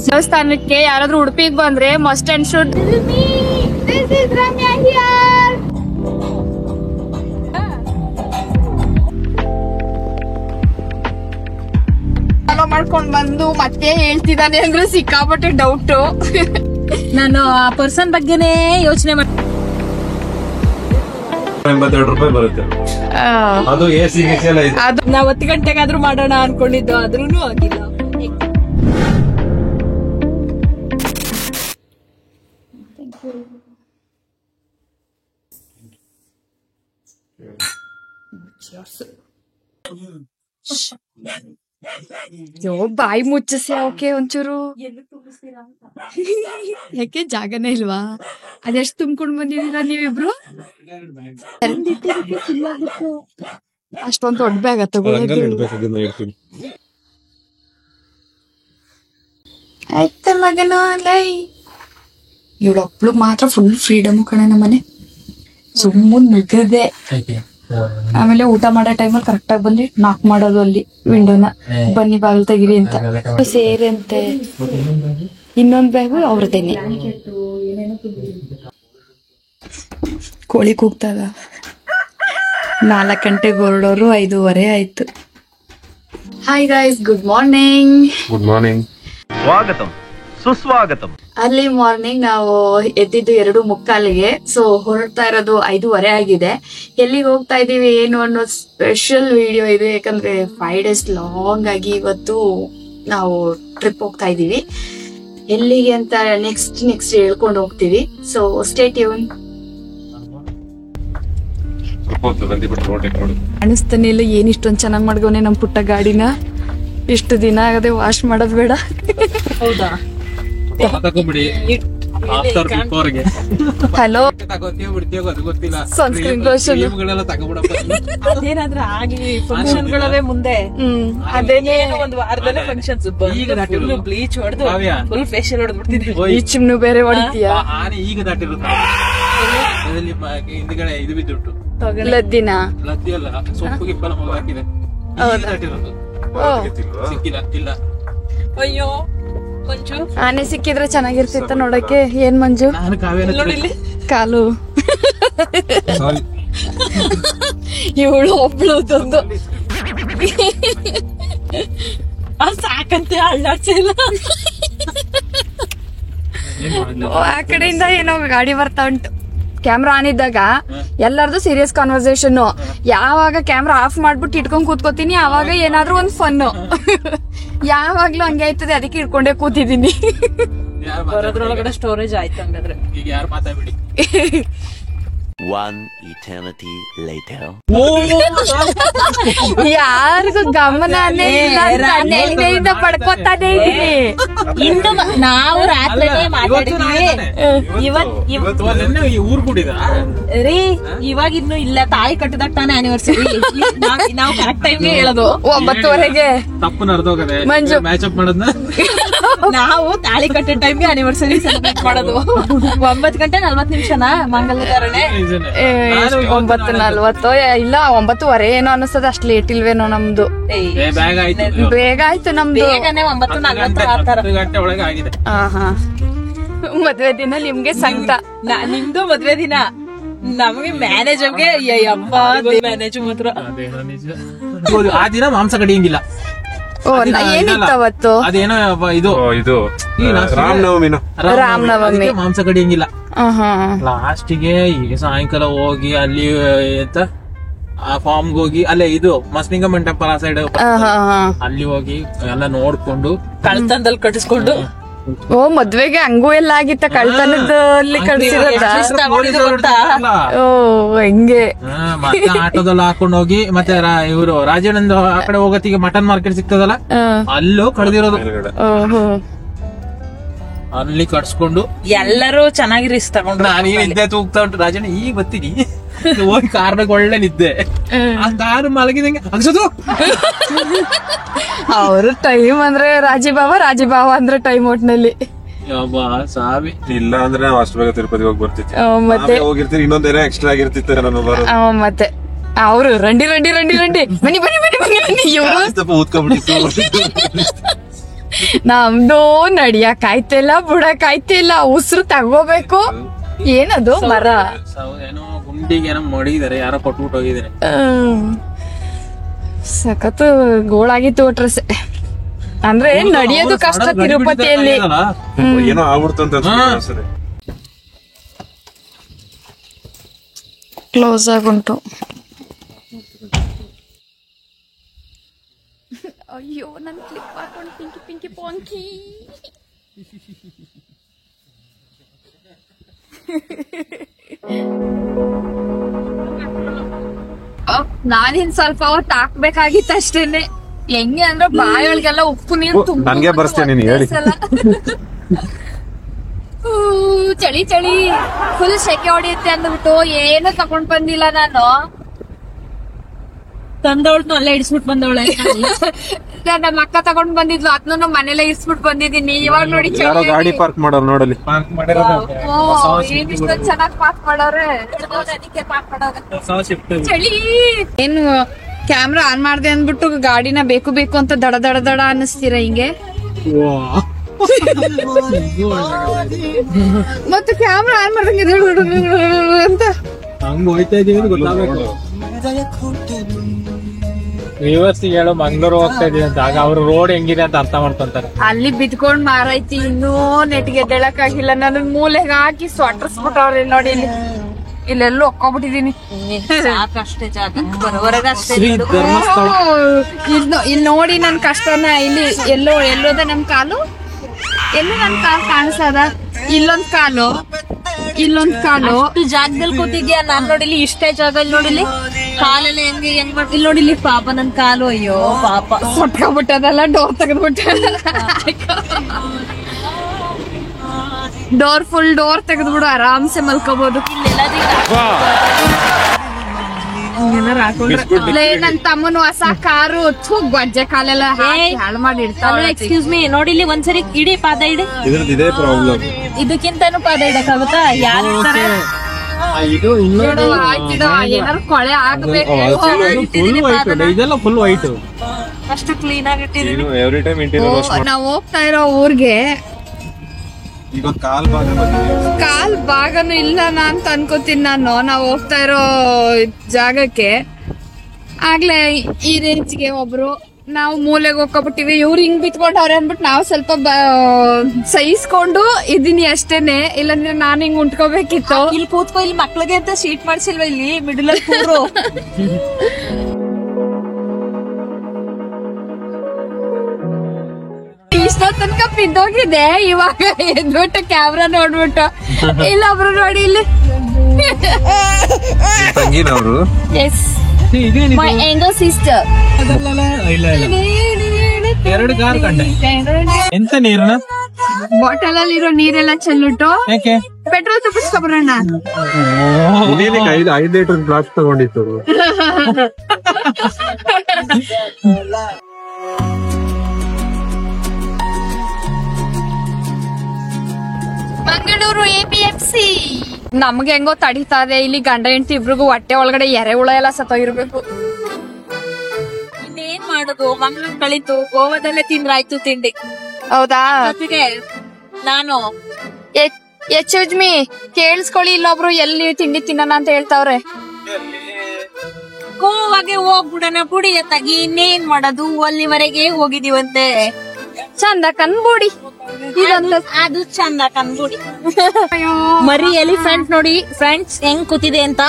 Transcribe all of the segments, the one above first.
ದೇವಸ್ಥಾನಕ್ಕೆ ಯಾರಾದ್ರೂ ಉಡುಪಿಗೆ ಬಂದ್ರೆ ಮಸ್ಟ್ ಅಂಡ್ ಶುಡ್ ಫಾಲೋ ಮಾಡ್ಕೊಂಡ್ ಬಂದು ಮತ್ತೆ ಹೇಳ್ತಿದ್ದಾನೆ ಅಂದ್ರೆ ಸಿಕ್ಕಾಪಟ್ಟೆ ಡೌಟ್. ನಾನು ಆ ಪರ್ಸನ್ ಬಗ್ಗೆನೇ ಯೋಚನೆ ಮಾಡಿ 82 ರೂಪಾಯಿ ಬರುತ್ತೆ. ಅದು AC ಎಲ್ಲ ಇದೆ. ಅದು ನಾವ್ 10 ಗಂಟೆಗಾದ್ರೂ ಮಾಡೋಣ ಅನ್ಕೊಂಡಿದ್ದು, ಆದ್ರೂನು ಆಗಿಲ್ಲ. ಯೋ ಬಾಯಿ ಮುಚ್ಚಿಸಿ ಅವಕ್ಕೆ ಒಂಚೂರು. ಯಾಕೆ ಜಾಗನೇ ಇಲ್ವಾ? ಅದೆಷ್ಟು ತುಂಬ್ಕೊಂಡ್ ಬಂದಿದೀರಾ ನೀವಿಬ್ರು? ಅಷ್ಟೊಂದು ದೊಡ್ಡ ಬ್ಯಾಗ್ ಆಯ್ತ ಮಗನ ಲೈ. ಇವಳೊಬ್ಳು ಮಾತ್ರ ಫುಲ್ ಫ್ರೀಡಮ್ ಕಣೆ ನಮ್ಮನೆ. ಸುಮ್ಮನೆ ನುಗ್ಗದೆ. ಆಮೇಲೆ ಊಟ ಮಾಡೋ ಟೈಮಲ್ಲಿ ಕರೆಕ್ಟ್ ಆಗಿ ಬಂದು ನಾಕ್ ಮಾಡೋದು ಅಲ್ಲಿ ವಿಂಡೋನ, ಬನ್ನಿ ಬಾಗಿಲು ತೆಗಿರಿ ಅಂತ. ಸೇರಿ ಅಂತೆ. ಇನ್ನೊಂದ್ ಬ್ಯಾಗು ಅವ್ರದೇನೆ. ಕೋಳಿ ಕೂಗ್ತಾಗ 4 ಗಂಟೆಗೆ ಹೊರಡೋರು 5:15 ಆಯ್ತು. Hi guys, good morning. Good morning, ಸ್ವಾಗತಂ ಸುಸ್ವಾಗತಂ. ಅಲ್ಲಿ ಮಾರ್ನಿಂಗ್ ನಾವು ಎದ್ದಿದ್ದು 2:45ಗೆ. ಸೊ ಹೊರಡ್ತಾ ಇರೋದು 5:15 ಆಗಿದೆ. ಎಲ್ಲಿಗೆ ಹೋಗ್ತಾ ಇದೀವಿ ಏನು ಅನ್ನೋ ಸ್ಪೆಷಲ್ ವಿಡಿಯೋ ಇದು. ಯಾಕಂದ್ರೆ 5 days ಲಾಂಗ್ ಆಗಿ ಇವತ್ತು ನಾವು ಟ್ರಿಪ್ ಹೋಗ್ತಾ ಇದೀವಿ. ಎಲ್ಲಿಗೆ ಅಂತ ನೆಕ್ಸ್ಟ್ ಹೇಳ್ಕೊಂಡು ಹೋಗ್ತೀವಿ. So stay tune. ಕಾಣಿಸ್ತಾನೆ ಇಲ್ಲ ಏನ್ ಇಷ್ಟೊಂದ್ ಚೆನ್ನಾಗ್ ಮಾಡ್ಗೋನೆ ನಮ್ ಪುಟ್ಟ ಗಾಡಿನ. ಇಷ್ಟು ದಿನ ಆಗದೆ ವಾಶ್ ಮಾಡೋದ್ ಬೇಡ. ಹೌದಾ? ಹಲೋ, ಸನ್ಸ್ಕ್ರೀನ್ ಲೋಷನ್ ಅದೇನಾದ್ರೂ ಆಗ್ಲಿ, ಫಂಕ್ಷನ್ ಗಳವೇ ಮುಂದೆ. ಅದೇನೇ ಒಂದು ವಾರದಲ್ಲೇ ಫಂಕ್ಷನ್ಸ್. ಬ್ಲೀಚ್ ಹೊಡೆದು ಫುಲ್ ಫೇಶಿಯಲ್ ಹೊಡೆದ್ಬಿಡ್ತಿದ್ವಿ. ಈ ಚಿಮ್ನು ಬೇರೆ ಹೊಡಿತೀಯಾ? ಈಗ ದಾಟಿರುತ್ತೆ ಹಿಂದ್ಗಡೆ ಇದು ಬಿದ್ದುಟ್ಟು ಲದ್ದಿನ ಲದ್ದಿ ಅಲ್ಲ, ಸೊಪ್ಪು ಗಿಪ್ಪಲ ಹಾಕಿದೆ. ಸಿಕ್ಕಿಲ್ಲ ಇಲ್ಲ. ಅಯ್ಯೋ ಮಂಜು, ಆನೆ ಸಿಕ್ಕಿದ್ರೆ ಚೆನ್ನಾಗಿರ್ತಿತ್ತ ನೋಡಕ್ಕೆ. ಏನ್ ಮಂಜು? ನಾನು ಕಾವ್ಯ ಕಾಲು ಇವಳು ಒಬ್ಳು ತಂದು ಸಾಕಂತೆ ಅಳ್ಳಾಡ್ಸಿಲ್ಲ. ಆ ಕಡೆಯಿಂದ ಏನೋ ಗಾಡಿ ಬರ್ತಾ ಉಂಟು. ಕ್ಯಾಮ್ರಾ ಆನ್ ಇದ್ದಾಗ ಎಲ್ಲಾರ್ದು ಸೀರಿಯಸ್ ಕಾನ್ವರ್ಸೇಷನ್. ಯಾವಾಗ ಕ್ಯಾಮ್ರಾ ಆಫ್ ಮಾಡ್ಬಿಟ್ಟು ಇಟ್ಕೊಂಡ್ ಕೂತ್ಕೋತೀನಿ ಅವಾಗ ಏನಾದ್ರೂ ಒಂದ್ ಫನ್. ಯಾವಾಗ್ಲೂ ಹಂಗೆ ಆಯ್ತದೆ, ಅದಕ್ಕೆ ಇಟ್ಕೊಂಡೇ ಕೂತಿದೀನಿ. ಬರೋದ್ರೊಳಗಡೆ ಸ್ಟೋರೇಜ್ ಆಯ್ತು ಹಂಗಾದ್ರೆ. ಈಗ ಯಾರು ಮಾತಾಡ್ಬಿಡಿ. One eternity later. ಯಾರಿಗೂ ಗಮನನೇ ಇಲ್ಲ. ನೆನ್ನೆಯಿಂದ ಪಡ್ಕೊತಾನೆ ಇದೀನಿ. ಇನ್ನು ನಾವು ರಾತ್ರಿನೇ ಮಾತಾಡಿದ್ವಿ. ಊರ್ ಕೂಡಿದ ರೀ, ಇವಾಗ ಇನ್ನು ಇಲ್ಲ. ತಾಳಿ ಕಟ್ಟದಾಗ ತಾನೇ ಆನಿವರ್ಸರಿ. ನಾವು ಕರೆಕ್ಟ್ ಟೈಮ್ಗೆ ಹೇಳೋದು 9:30ಗೆ. ತಪ್ಪು ನಡ್ದೋಗದೆ ಮಂಜು ಮ್ಯಾಚಪ್ ಮಾಡೋದ್ನ ನಾವು ತಾಳಿ ಕಟ್ಟಿದ ಟೈಮ್ಗೆ ಆನಿವರ್ಸರಿ ಸೆಲೆಬ್ರೇಟ್ ಮಾಡೋದು. 9:40 ಮಂಗಲಧಾರಣೆ. 9:40 ಇಲ್ಲ 9:15 ಏನೋ ಅನಿಸ್ತದೆ. ಅಷ್ಟ್ ಲೇಟ್ ಇಲ್ವೇನೋ ನಮ್ದು. ಬೇಗ ಆಯ್ತು ನಮ್ದು. ಬೇಗನೆ 9:40 ಆತರ. 10 ಗಂಟೆ ಒಳಗೆ ಆಗಿದೆ. ಹಾ, ಮದ್ವೆ ದಿನ ನಿಮ್ಗೆ ಸಂಕಟ. ನಿಮ್ದು ಮದ್ವೆ ದಿನ, ನಮಗೆ ಮ್ಯಾನೇಜರ್ಗೆ ಮ್ಯಾನೇಜ್ ಮಾತ್ರ. ಆ ದಿನ ಮಾಂಸ ಕಡಿಯಂಗಿಲ್ಲ. ಓ, ಏನಿತ್ತು ಅವತ್ತು? ಅದೇನೋ ಇದು ರಾಮನವಮಿ. ಮಾಂಸ ಕಡಿಯಂಗಿಲ್ಲ. ಲಾಸ್ಟಿಗೆ ಈಗ ಸಾಯಂಕಾಲ ಹೋಗಿ ಅಲ್ಲಿ ಆ ಫಾರ್ಮ್ಗೆ ಹೋಗಿ ಅಲ್ಲೇ ಇದು ಮಸ್ಲಿಂಗ ಮಂಟಪ ಆ ಸೈಡ್ ಅಲ್ಲಿ ಹೋಗಿ ಎಲ್ಲ ನೋಡ್ಕೊಂಡು ಕಳ್ತನದಲ್ಲಿ ಕಟ್ಟಿಸ್ಕೊಂಡು. ಓ, ಮದ್ವೆಗೆ ಹಂಗೂ ಎಲ್ಲ ಆಗಿತ್ತ? ಕಳ್ತನದಲ್ಲಿ ಕಳ್ಸಿರೋದ? ಓ, ಹೆಂಗೆ? ಮತ್ತೆ ಆಟೋದಲ್ಲಿ ಹಾಕೊಂಡು ಹೋಗಿ ಮತ್ತೆ ಇವರು ರಾಜಣ್ಣಂದು ಆ ಕಡೆ ಹೋಗತ್ತಿಗೆ ಮಟನ್ ಮಾರ್ಕೆಟ್ ಸಿಗ್ತದಲ್ಲ, ಅಲ್ಲೂ ಕಡ್ದಿರೋದು. ಅಲ್ಲಿ ಕಟ್ಸ್ಕೊಂಡು ಎಲ್ಲರೂ ಚೆನ್ನಾಗಿ ರಿಸ್ಕ್ ತಗೊಂಡ್ರು. ನಾನು ನಿದ್ದೆ ತೂಗ್ತಾ ಉಂಟು. ರಾಜಣ್ಣ ಈಗ ಬರ್ತೀನಿ ಹೋಗಿ ಕಾರ್ನಾಗ ಒಳ್ಳೆ ನಿದ್ದೆ. ಆ ಕಾರ್ ಮಲಗಿದಂಗೆ ಅನ್ಸೋದು. ಅವ್ರ ಟೈಮ್ ಅಂದ್ರೆ ರಾಜಿಬಾವ ಅಂದ್ರೆ ಟೈಮ್ ಒಟ್ನಲ್ಲಿ. ಸಾವಿ ಇಲ್ಲ ಅಂದ್ರೆ ನಾವು ಅಷ್ಟು ಬೇಗ ತಿರುಪತಿ ಹೋಗಿ ಬರ್ತಿದ್ವಿ. ಮತ್ತೆ ಹೋಗಿರ್ತೀವಿ, ಇನ್ನೊಂದೇನೋ ಎಕ್ಸ್ಟ್ರಾ ಆಗಿರ್ತಿತ್ತು. ಮತ್ತೆ ಅವರು ರಂಡಿ ಬನ್ನಿ ಇವ್ರು ಊದ್ಕೊಂಡ್ಬಿಟ್ಟಿತ್ತು. ನಮ್ದು ನಡಿಯಕ್ ಆಯ್ತಿಲ್ಲ ಬುಡಕ್ ಆಯ್ತಿಲ್ಲ, ಉಸಿರು ತಗೋಬೇಕು. ಏನದು ಮರ? ಏನೋ ಗುಂಡಿಗೆ ಏನೋ ಮಡಿಗಿದಾರೆ, ಯಾರೋ ಕೊಟ್ಬಿಟ್ಟು ಹೋಗಿದಾರೆ. ಸಖತ್ ಗೋಳಾಗಿತ್ತು ಡ್ರೆಸ್. ಅಂದ್ರೆ ನಡೆಯೋದು ಕಷ್ಟ ತಿರುಪತಿಯಲ್ಲಿ. ಏನೋ ಆಗ್ಬಿಡ್ತು ಅಂತ ಅನ್ಸುತ್ತೆ. ಕ್ಲೋಸ್ ಆಗುಂಟು. ಅಯ್ಯೋ ನನ್ ಕ್ಲಿಪ್ ಹಾಕೊಂಡು ಪಿಂಕಿ ಪಿಂಕಿ ಪೋಂಕಿ. ನಾನಿನ್ ಸ್ವಲ್ಪ ಹೊತ್ತು ಹಾಕ್ಬೇಕಾಗಿತ್ತು ಅಷ್ಟೇನೆ. ಹೆಂಗೆ ಅಂದ್ರೆ ಬಾಯೊಳಗೆಲ್ಲ ಉಪ್ಪು ನೀರು ತುಂಬ ನನ್ಗೆ ಬರ್ಸ್ತೇನೆ ನೀನು ಹೇಳಿ. ಚಳಿ ಚಳಿ ಫುಲ್ ಸೆಕೆ ಹೊಡಿಯುತ್ತೆ ಅಂದ್ಬಿಟ್ಟು ಏನು ತಕೊಂಡ್ ಬಂದಿಲ್ಲ ನಾನು. ತಂದವಳ್ನು ಅಲ್ಲೇ ಇಡಿಸ್ಬಿಟ್ಟು ಬಂದವಳೆ. ನಮ್ಮ ಅಕ್ಕ ತಗೊಂಡ್ ಬಂದಿದ್ಲು, ಅದನ್ನು ಮನೇಲೆ ಇರ್ಸ್ಬಿಟ್ಟು ಬಂದಿದ್ದೀನಿ. ಇವಾಗ ನೋಡಿ ಯಾರೋ ಗಾಡಿ ಪಾರ್ಕ್ ಮಾಡೋರು ನೋಡಲಿ. ಪಾರ್ಕ್ ಮಾಡಿರೋದು ಏನ್ ಇಷ್ಟೊಂದ್ ಚೆನ್ನಾಗ್ ಪಾರ್ಕ್ ಮಾಡೋರೆ. ಅದಕ್ಕೆ ಪಾರ್ಕ್ ಮಾಡೋರೆ. ಚಳಿ ಏನು ಕ್ಯಾಮ್ರಾ ಆನ್ ಮಾಡ್ದೆ ಅಂದ್ಬಿಟ್ಟು ಗಾಡಿನ ಬೇಕು ಬೇಕು ಅಂತ ದಡ ದಡ ದಡ ಅನ್ನಿಸ್ತೀರ ಹಿಂಗೆ. ಮತ್ತೆ ಕ್ಯಾಮ್ರಾ ಆನ್ ಮಾಡ್ದಂಗೆ ಅಂತ ಹಂಗ ಹೋಯ್ತಾ ಇದೀವಿ ಗೊತ್ತಾಗಬೇಕು. ವ್ಯೂವರ್ಸ್ ಹೇಳು ಮಂಗ್ಳೂರ್ ಹೋಗ್ತಾ ಇದೀವಿ ಅಂತ. ಆಗ ಅವ್ರು ರೋಡ್ ಹೆಂಗಿದೆ ಅಂತ ಅರ್ಥ ಮಾಡ್ಕೊಂತಾರೆ. ಅಲ್ಲಿ ಬಿದ್ಕೊಂಡ್ ಮಾರೈತಿ, ಇನ್ನೂ ನೆಟ್ಗೆ ಎದ್ದೇಳಕ್ಕಾಗಿಲ್ಲ. ನನ್ನ ಮೂಲೆಗೆ ಹಾಕಿ ಸ್ವಾಟ್ರಸ್ಬಿಟ್ಟವ್ರೆ ನೋಡಿ. ಇಲ್ಲೆಲ್ಲೂ ಒಕ್ಕೊಬಿಟ್ಟಿದೀನಿ. ಸಾಕಷ್ಟೇ ಜಾಗ ಬರೋವರೆಗೆ ಅಷ್ಟೇ. ಇಲ್ಲಿ ನೋಡಿ ನನ್ ಕಷ್ಟನ. ಇಲ್ಲಿ ಎಲ್ಲೋದ ನಮ್ ಕಾಲು, ಎಲ್ಲೂ ನನ್ ಕಾಲು ಕಾಣಿಸದ. ಇಲ್ಲೊಂದ್ ಕಾಲು, ಇಲ್ಲೊಂದ್ ಕಾಲು. ಅಷ್ಟು ಜಾಗದಲ್ಲಿ ಕೂತಿದ್ಯಾ. ನಾನ್ ನೋಡಿಲಿ ಇಷ್ಟೇ ಜಾಗ. ಇಲ್ಲಿ ನೋಡಿಲಿ ಕಾಲೆಲ್ಲ ಹೆಂಗ್ ಮಾಡ್ತಿಲ್ಲ ನೋಡಿಲಿ. ಪಾಪ ನನ್ ಕಾಲು, ಅಯ್ಯೋ ಪಾಪ ಕೊಟ್ಕೊಂಡ್ಬಿಟ್ಟದಲ್ಲ. ಡೋರ್ ತೆಗೆದ್ಬಿಟ್ಟ. ಡೋರ್ ತೆಗೆದ್ಬಿಡು, ಆರಾಮ್ಸೆ ಮಲ್ಕೋಬಹುದು. ನನ್ ತಮ್ಮನ ಹೊಸ ಕಾರು ಗೊಜ್ಜೆ ಕಾಲೆಲ್ಲ ಹಾಳು ಮಾಡಿ ಇಡ್ತಾವ. ಎಕ್ಸ್ಕ್ಯೂಸ್ ಮೀ, ನೋಡಿಲಿ ಒಂದ್ಸರಿ ಇಡೀ ಪಾದ ಇಡಿ. ಇದೇ ಪ್ರಾಬ್ಲಮ್. ಇದಕ್ಕಿಂತಾನು ಪಾದ ಇಡಕ್ಕಾಗುತ್ತಾ? ಯಾರು ಇಡ್ತಾರೆ? ಏನಾರು ಕೊಳೆ ಆಗ್ಬೇಕು. ಇದೆಲ್ಲ ಫುಲ್ ವೈಟ್, ಅಷ್ಟು ಕ್ಲೀನ್ ಆಗಿ ಇಟ್ಟಿದೀನಿ. ಎವ್ರಿ ಟೈಮ್ ಇಂಟೀರಿಯರ್ ನಾವ್ ಹೋಗ್ತಾ ಇರೋ ಊರ್ಗೆ ಈಗ ಕಾಲ್ ಭಾಗನು ಇಲ್ಲ ಅಂತ ಅನ್ಕೋತೀನಿ ನಾನು. ನಾವ್ ಹೋಗ್ತಾ ಇರೋ ಜಾಗಕ್ಕೆ ಆಗ್ಲೇ ಈ ರೇಂಜ್ಗೆ ಒಬ್ರು ನಾವು ಮೂಲೆಗೆ ಹೋಗ್ಕೊಬಿಟ್ಟಿವಿ. ಇವ್ರು ಹಿಂಗ್ ಬಿತ್ಕೊಂಡವ್ರೆ ಅಂದ್ಬಿಟ್ಟು ನಾವು ಸ್ವಲ್ಪ ಸಹಿಸ್ಕೊಂಡು ಇದೀನಿ ಅಷ್ಟೇನೆ. ಇಲ್ಲಾಂದ್ರೆ ನಾನ್ ಹಿಂಗ್ ಉಂಟ್ಕೋಬೇಕಿತ್ತು. ಇಲ್ಲಿ ಕೂತ್ಕೋ, ಇಲ್ಲಿ ಮಕ್ಳಿಗೆ ಅಂತ ಸೀಟ್ ಮಾಡ್ಸಿಲ್ವ? ಇಲ್ಲಿ ಮಿಡಲ್ ಅಲ್ಲಿ ಕೂರು. ಇಷ್ಟೊತ್ತು ತನಕ ಬಿದ್ದೋಗಿದೆ. ಇವಾಗ ಎದ್ಬಿಟ್ಟು ಕ್ಯಾಮ್ರಾ ನೋಡ್ಬಿಟ್ಟು ಇಲ್ಲೊಬ್ರು ನೋಡಿ ಇಲ್ಲಿ. ತಂಗಿನವರು ಎಸ್ ಮೈ ಯಂಗರ್ ಸಿಸ್ಟರ್. ಎರಡು ಕಾರ್ ಕಂಡೆ. ಎಂತ ನೀರನ್ನ ಬಾಟಲ್ ಅಲ್ಲಿ ಇರೋ ನೀರೆಲ್ಲ ಚೆಲ್ಬಿಟ್ಟು ಯಾಕೆ ಪೆಟ್ರೋಲ್ ತಪ್ಪಿಸ್ಕೊಬರೋಣ. 5 ಲೀಟರ್ ಫ್ಲಾಸ್ಕ್ ತಗೊಂಡಿತ್ತು. ಮಂಗಳೂರು APMC ನಮ್ಗೆ ಹೆಂಗೋ ತಡೀತಾ ಇದೆ. ಇಲ್ಲಿ ಗಂಡ ಹೆಂಡತಿ ಇಬ್ರಿಗೂ ಹೊಟ್ಟೆ ಒಳಗಡೆ ಎರೆಹುಳ ಎಲ್ಲ ಸತ್ತೋಗಿರ್ಬೇಕು. ಇನ್ನೇನ್ ಮಾಡುದು? ಮಂಗಳೂರು ಕಳಿತು, ಗೋವಾದಲ್ಲೇ ತಿಂದ್ರಾಯ್ತು ತಿಂಡಿ. ಹೌದಾ? ಜೊತೆಗೆ ನಾನು ಎಚ್ಚುಜ್ಮಿ ಕೇಳಿಸ್ಕೊಳ್ಳಿ, ಇಲ್ಲೊಬ್ರು ಎಲ್ಲಿ ತಿಂಡಿ ತಿನ್ನೋಣ ಅಂತ ಹೇಳ್ತಾವ್ರೆ. ಗೋವಾಗೆ ಹೋಗ್ಬಿಡೋಣ ಬುಡಿ ಎತ್ತಾಗಿ. ಇನ್ನೇನ್ ಮಾಡೋದು? ಅಲ್ಲಿವರೆಗೆ ಹೋಗಿದೀವಂತೆ. ಚಂದ ಕನ್ಬೂಡಿ ಅದು ಚಂದ ಕನ್ಬುಡಿ. ಮರಿ ಎಲಿಫೆಂಟ್ ನೋಡಿ ಫ್ರೆಂಡ್ಸ್ ಹೆಂಗ್ ಕೂತಿದೆ ಅಂತ.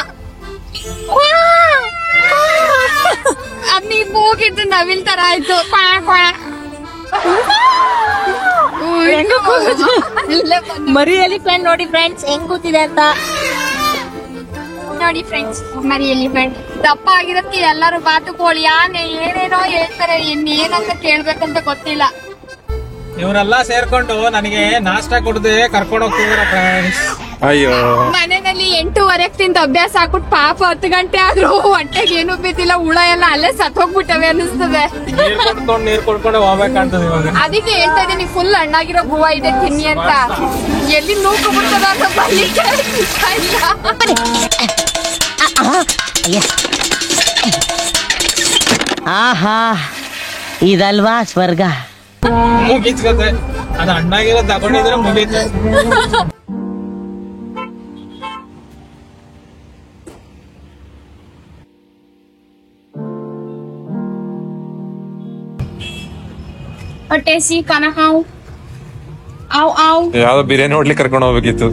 ಅದ್ ನೀವ್ ಹೋಗಿದ್ದು ನವಿಲ್ ತರ ಆಯ್ತು. ಮರಿ ಎಲಿಫೆಂಟ್ ನೋಡಿ ಫ್ರೆಂಡ್ಸ್ ಹೆಂಗ್ ಕೂತಿದೆ ಅಂತ. ನೋಡಿ ಫ್ರೆಂಡ್ಸ್, ಮರಿ ಎಲಿಫೆಂಟ್ ದಪ್ಪ ಆಗಿರತ್ತೆ. ಎಲ್ಲಾರು ಬಾತುಕೋಳಿ ಆನೆ ಏನೇನೋ ಹೇಳ್ತಾರೆ. ಇನ್ನೇನಂತ ಕೇಳ್ಬೇಕಂತ ಗೊತ್ತಿಲ್ಲ. ಇವರೆಲ್ಲ ಸೇರ್ಕೊಂಡು ನನಗೆ ನಾಷ್ಟ ಕೊಡದೆ ಕರ್ಕೊಂಡು ಹೋಗ್ತಿದಾರೆ ಫ್ರೆಂಡ್ಸ್. ಅಯ್ಯೋ, ಮನೆಯಲ್ಲಿ 8:30 ತಿಂದ ಅಭ್ಯಾಸ ಹಾಕ್ಬಿಟ್ಟು ಪಾಪ 10 ಗಂಟೆ ಆದ್ರೂ ಹೊಟ್ಟೆಗೆ ಏನು ಬಿದ್ದಿಲ್ಲ. ಹುಳ ಎಲ್ಲ ಅಲ್ಲೇ ಸತ್ತೋಗ್ಬಿಟ್ಟವೆ ಅನಿಸ್ತದೆ. ನೀರ್ ಕೊಡ್ಕೊಂಡು ಹೋಗ್ಬೇಕಂತದ ಇವಾಗ. ಅದಕ್ಕೆ ಹೇಳ್ತಾ ಇದೀನಿ, ಫುಲ್ ಹಣ್ಣಾಗಿರೋ ಹೂವ ಇದೆ ತಿನ್ನಿ ಅಂತ. ಎಲ್ಲಿ ನೂಕು ಬಿಡ್ತದ ಅಂತ ಬರ್ಲಿಕ್ಕೆ ಇಲ್ಲ. ಆಹಾ ಇದಲ್ವಾ ಸ್ವರ್ಗ. ಮುಗಿಸ್ಕತೆ ಅದು ಹಣ್ಣಾಗಿರೋ ತಗೊಂಡಿದ್ರೆ ಮುಗೀತು. ಟೇಸ್ಟಿ ಖಾನಾ ಖಾओ ಆವ್ ಯಾವ್ದೋ ಬಿರಿಯಾನಿ ಹೋಟ್ಲಿಗೆ ಕರ್ಕೊಂಡು ಹೋಗ್ಬೇಕಿತ್ತು.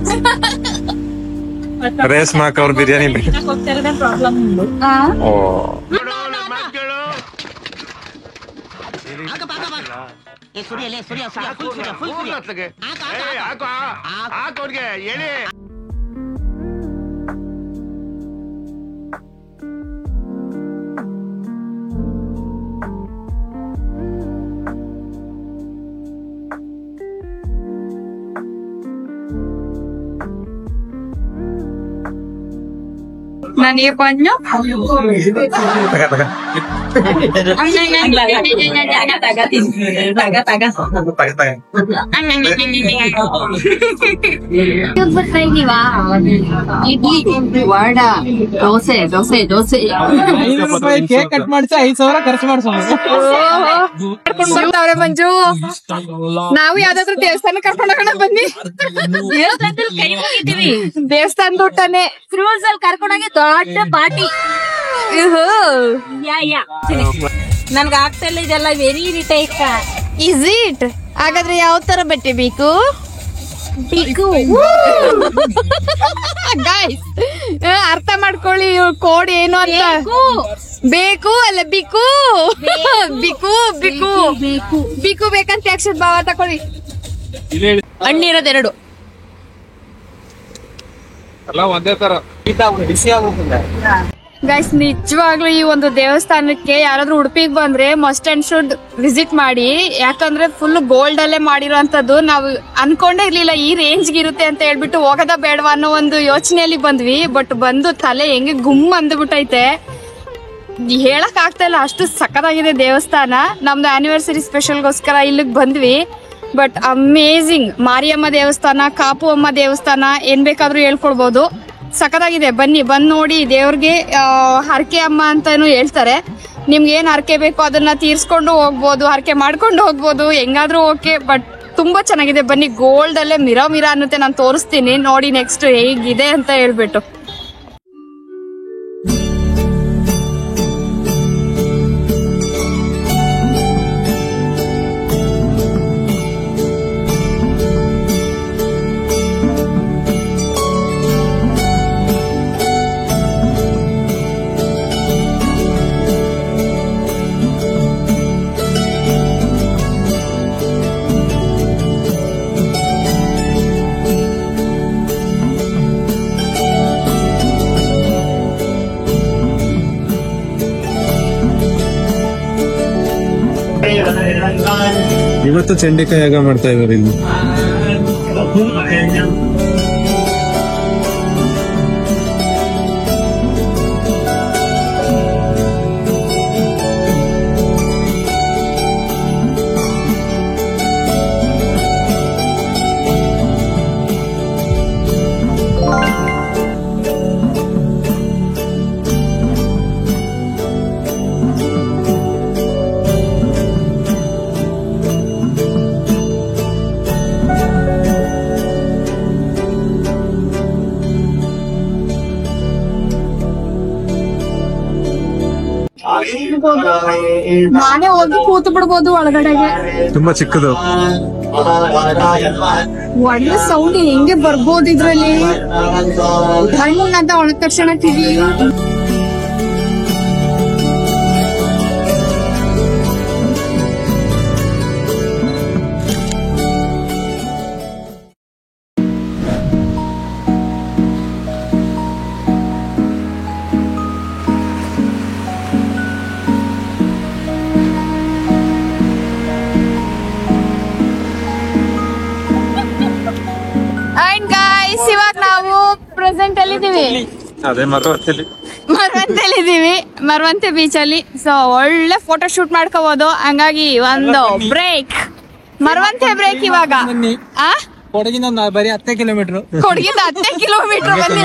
ರೇಸ್ ಮಾಕ್ ಅವ್ರ ಬಿರಿಯಾನಿ ಪ್ರಾಬ್ಲಮ್ ಓ ನನಗೆ ಕೊಂಚ ಇಡ್ಲಿ ವಡ ದೋಸೆ ದೋಸೆ ದೋಸೆ ಕೇಕ್ ಕಟ್ ಮಾಡ್ಸಿ 5,000 ಖರ್ಚು ಮಾಡ್ಸೋದು. ಬರ್ತಾವ್ರೆ ಮಂಜು. ನಾವು ಯಾವ್ದಾದ್ರು ದೇವಸ್ಥಾನ ಕರ್ಕೊಂಡು ಹೋಗೋಣ ಬನ್ನಿ. ಕೈ ಮುಗಿತೀವಿ. ದೇವಸ್ಥಾನದ ಊಟನೇ ಕ್ರೂಸ್ ಅಲ್ಲಿ ಕರ್ಕೊಂಡೋಗಿ ದೊಡ್ಡ ಪಾರ್ಟಿ. ನನ್ಗ ಆಗ್ತಾ ಇಲ್ಲ ಇದೆಲ್ಲ ವೆರಿ ಇರಿಟೇಟ್. Is it? ಹಾಗಾದ್ರೆ ಯಾವ ತರ ಬಟ್ಟೆ ಬೇಕು? ಗೈಸ್ ಅರ್ಥ ಮಾಡ್ಕೊಳ್ಳಿ ಕೋಡ್ ಏನು ಅಂತ. ಬೇಕು ಅಲ್ಲ ಬಿಕು ಬಿಕು ಬಿಕು ಬಿಕು ಬೇಕಂತ ಅಕ್ಷರ ಭಾವ ತಕೊಳ್ಳಿ. ಹಣ್ಣಿರೋದೆರಡು ಎಲ್ಲ ಒಂದೇ ತರ ಬಿಸಿ ಆಗೋದಿಲ್ಲ. ಗೈಸ್ ನಿಜವಾಗ್ಲೂ ಈ ಒಂದು ದೇವಸ್ಥಾನಕ್ಕೆ ಯಾರಾದ್ರೂ ಉಡುಪಿಗೆ ಬಂದ್ರೆ ಮಸ್ಟ್ ಅಂಡ್ ಶುಡ್ ವಿಸಿಟ್ ಮಾಡಿ. ಯಾಕಂದ್ರೆ ಫುಲ್ ಗೋಲ್ಡ್ ಅಲ್ಲೇ ಮಾಡಿರೋಂಥದ್ದು. ನಾವು ಅನ್ಕೊಂಡೇ ಇರ್ಲಿಲ್ಲ ಈ ರೇಂಜ್ ಇರುತ್ತೆ ಅಂತ ಹೇಳ್ಬಿಟ್ಟು ಹೋಗದ ಬೇಡವಾ ಅನ್ನೋ ಒಂದು ಯೋಚನೆಯಲ್ಲಿ ಬಂದ್ವಿ. ಬಟ್ ಬಂದು ತಲೆ ಹೆಂಗೆ ಗುಮ್ ಅಂದ್ಬಿಟ್ಟೈತೆ, ಹೇಳಕ್ ಆಗ್ತಾ ಇಲ್ಲ, ಅಷ್ಟು ಸಖತ್ತಾಗಿದೆ ದೇವಸ್ಥಾನ. ನಮ್ದು ಆನಿವರ್ಸರಿ ಸ್ಪೆಷಲ್ಗೋಸ್ಕರ ಇಲ್ಲಿಗೆ ಬಂದ್ವಿ. But amazing. ಮಾರಿಯಮ್ಮ ದೇವಸ್ಥಾನ, ಕಾಪು ಅಮ್ಮ ದೇವಸ್ಥಾನ, ಏನ್ ಬೇಕಾದ್ರೂ ಹೇಳ್ಕೊಡ್ಬೋದು. ಸಖತ್ತಾಗಿದೆ. ಬನ್ನಿ, ಬಂದ್ ನೋಡಿ. ದೇವ್ರಿಗೆ ಹರಕೆ ಅಮ್ಮ ಅಂತಾನು ಹೇಳ್ತಾರೆ. ನಿಮ್ಗೆ ಏನ್ ಹರಕೆ ಬೇಕೋ ಅದನ್ನ ತೀರ್ಸ್ಕೊಂಡು ಹೋಗ್ಬೋದು, ಹರಕೆ ಮಾಡ್ಕೊಂಡು ಹೋಗ್ಬೋದು, ಹೆಂಗಾದ್ರೂ ಓಕೆ. ಬಟ್ ತುಂಬಾ ಚೆನ್ನಾಗಿದೆ. ಬನ್ನಿ, ಗೋಲ್ಡ್ ಅಲ್ಲೇ ಮಿರಾ ಮಿರಾ ಅನ್ನುತ್ತೆ. ನಾನು ತೋರಿಸ್ತೀನಿ ನೋಡಿ ನೆಕ್ಸ್ಟ್ ಹೇಗಿದೆ ಅಂತ ಹೇಳ್ಬಿಟ್ಟು. ಇವತ್ತು ಚಂಡಿಕಾಯಿ ಯಾಗ ಮಾಡ್ತಾ ಇದಾರೆ ಇಲ್ಲಿ. ನಾನೇ ಹೋಗಿ ಕೂತು ಬಿಡ್ಬೋದು ಒಳಗಡೆಗೆ. ತುಂಬಾ ಚಿಕ್ಕದು. ಒಳ್ಳೆ ಸೌಂಡ್ ಹೆಂಗೆ ಬರ್ಬೋದು ಇದ್ರಲ್ಲಿ. ಹಣ್ಣು ಒಳಗ ತಕ್ಷಣ ಕಿವಿ. ಇವಾಗ ನಾವು ಪ್ರೆಸೆಂಟ್ ಅಲ್ಲಿ ಇದೀವಿ. ಅದೇ ಮರವಂತೆಲಿದೀವಿ, ಮರವಂತೆ ಬೀಚ್ ಅಲ್ಲಿ. ಸೊ ಒಳ್ಳೆ ಫೋಟೋ ಶೂಟ್ ಮಾಡ್ಕೋಬಹುದು. ಹಂಗಾಗಿ ಒಂದು ಬ್ರೇಕ್, ಮರವಂತೆ ಬ್ರೇಕ್ ಇವಾಗ. ಕೊಡಗಿನ ಬರೀ 10 ಕಿಲೋಮೀಟರ್. ಕೊಡಗಿಂದ 10 ಕಿಲೋಮೀಟರ್ ಬಂದಿ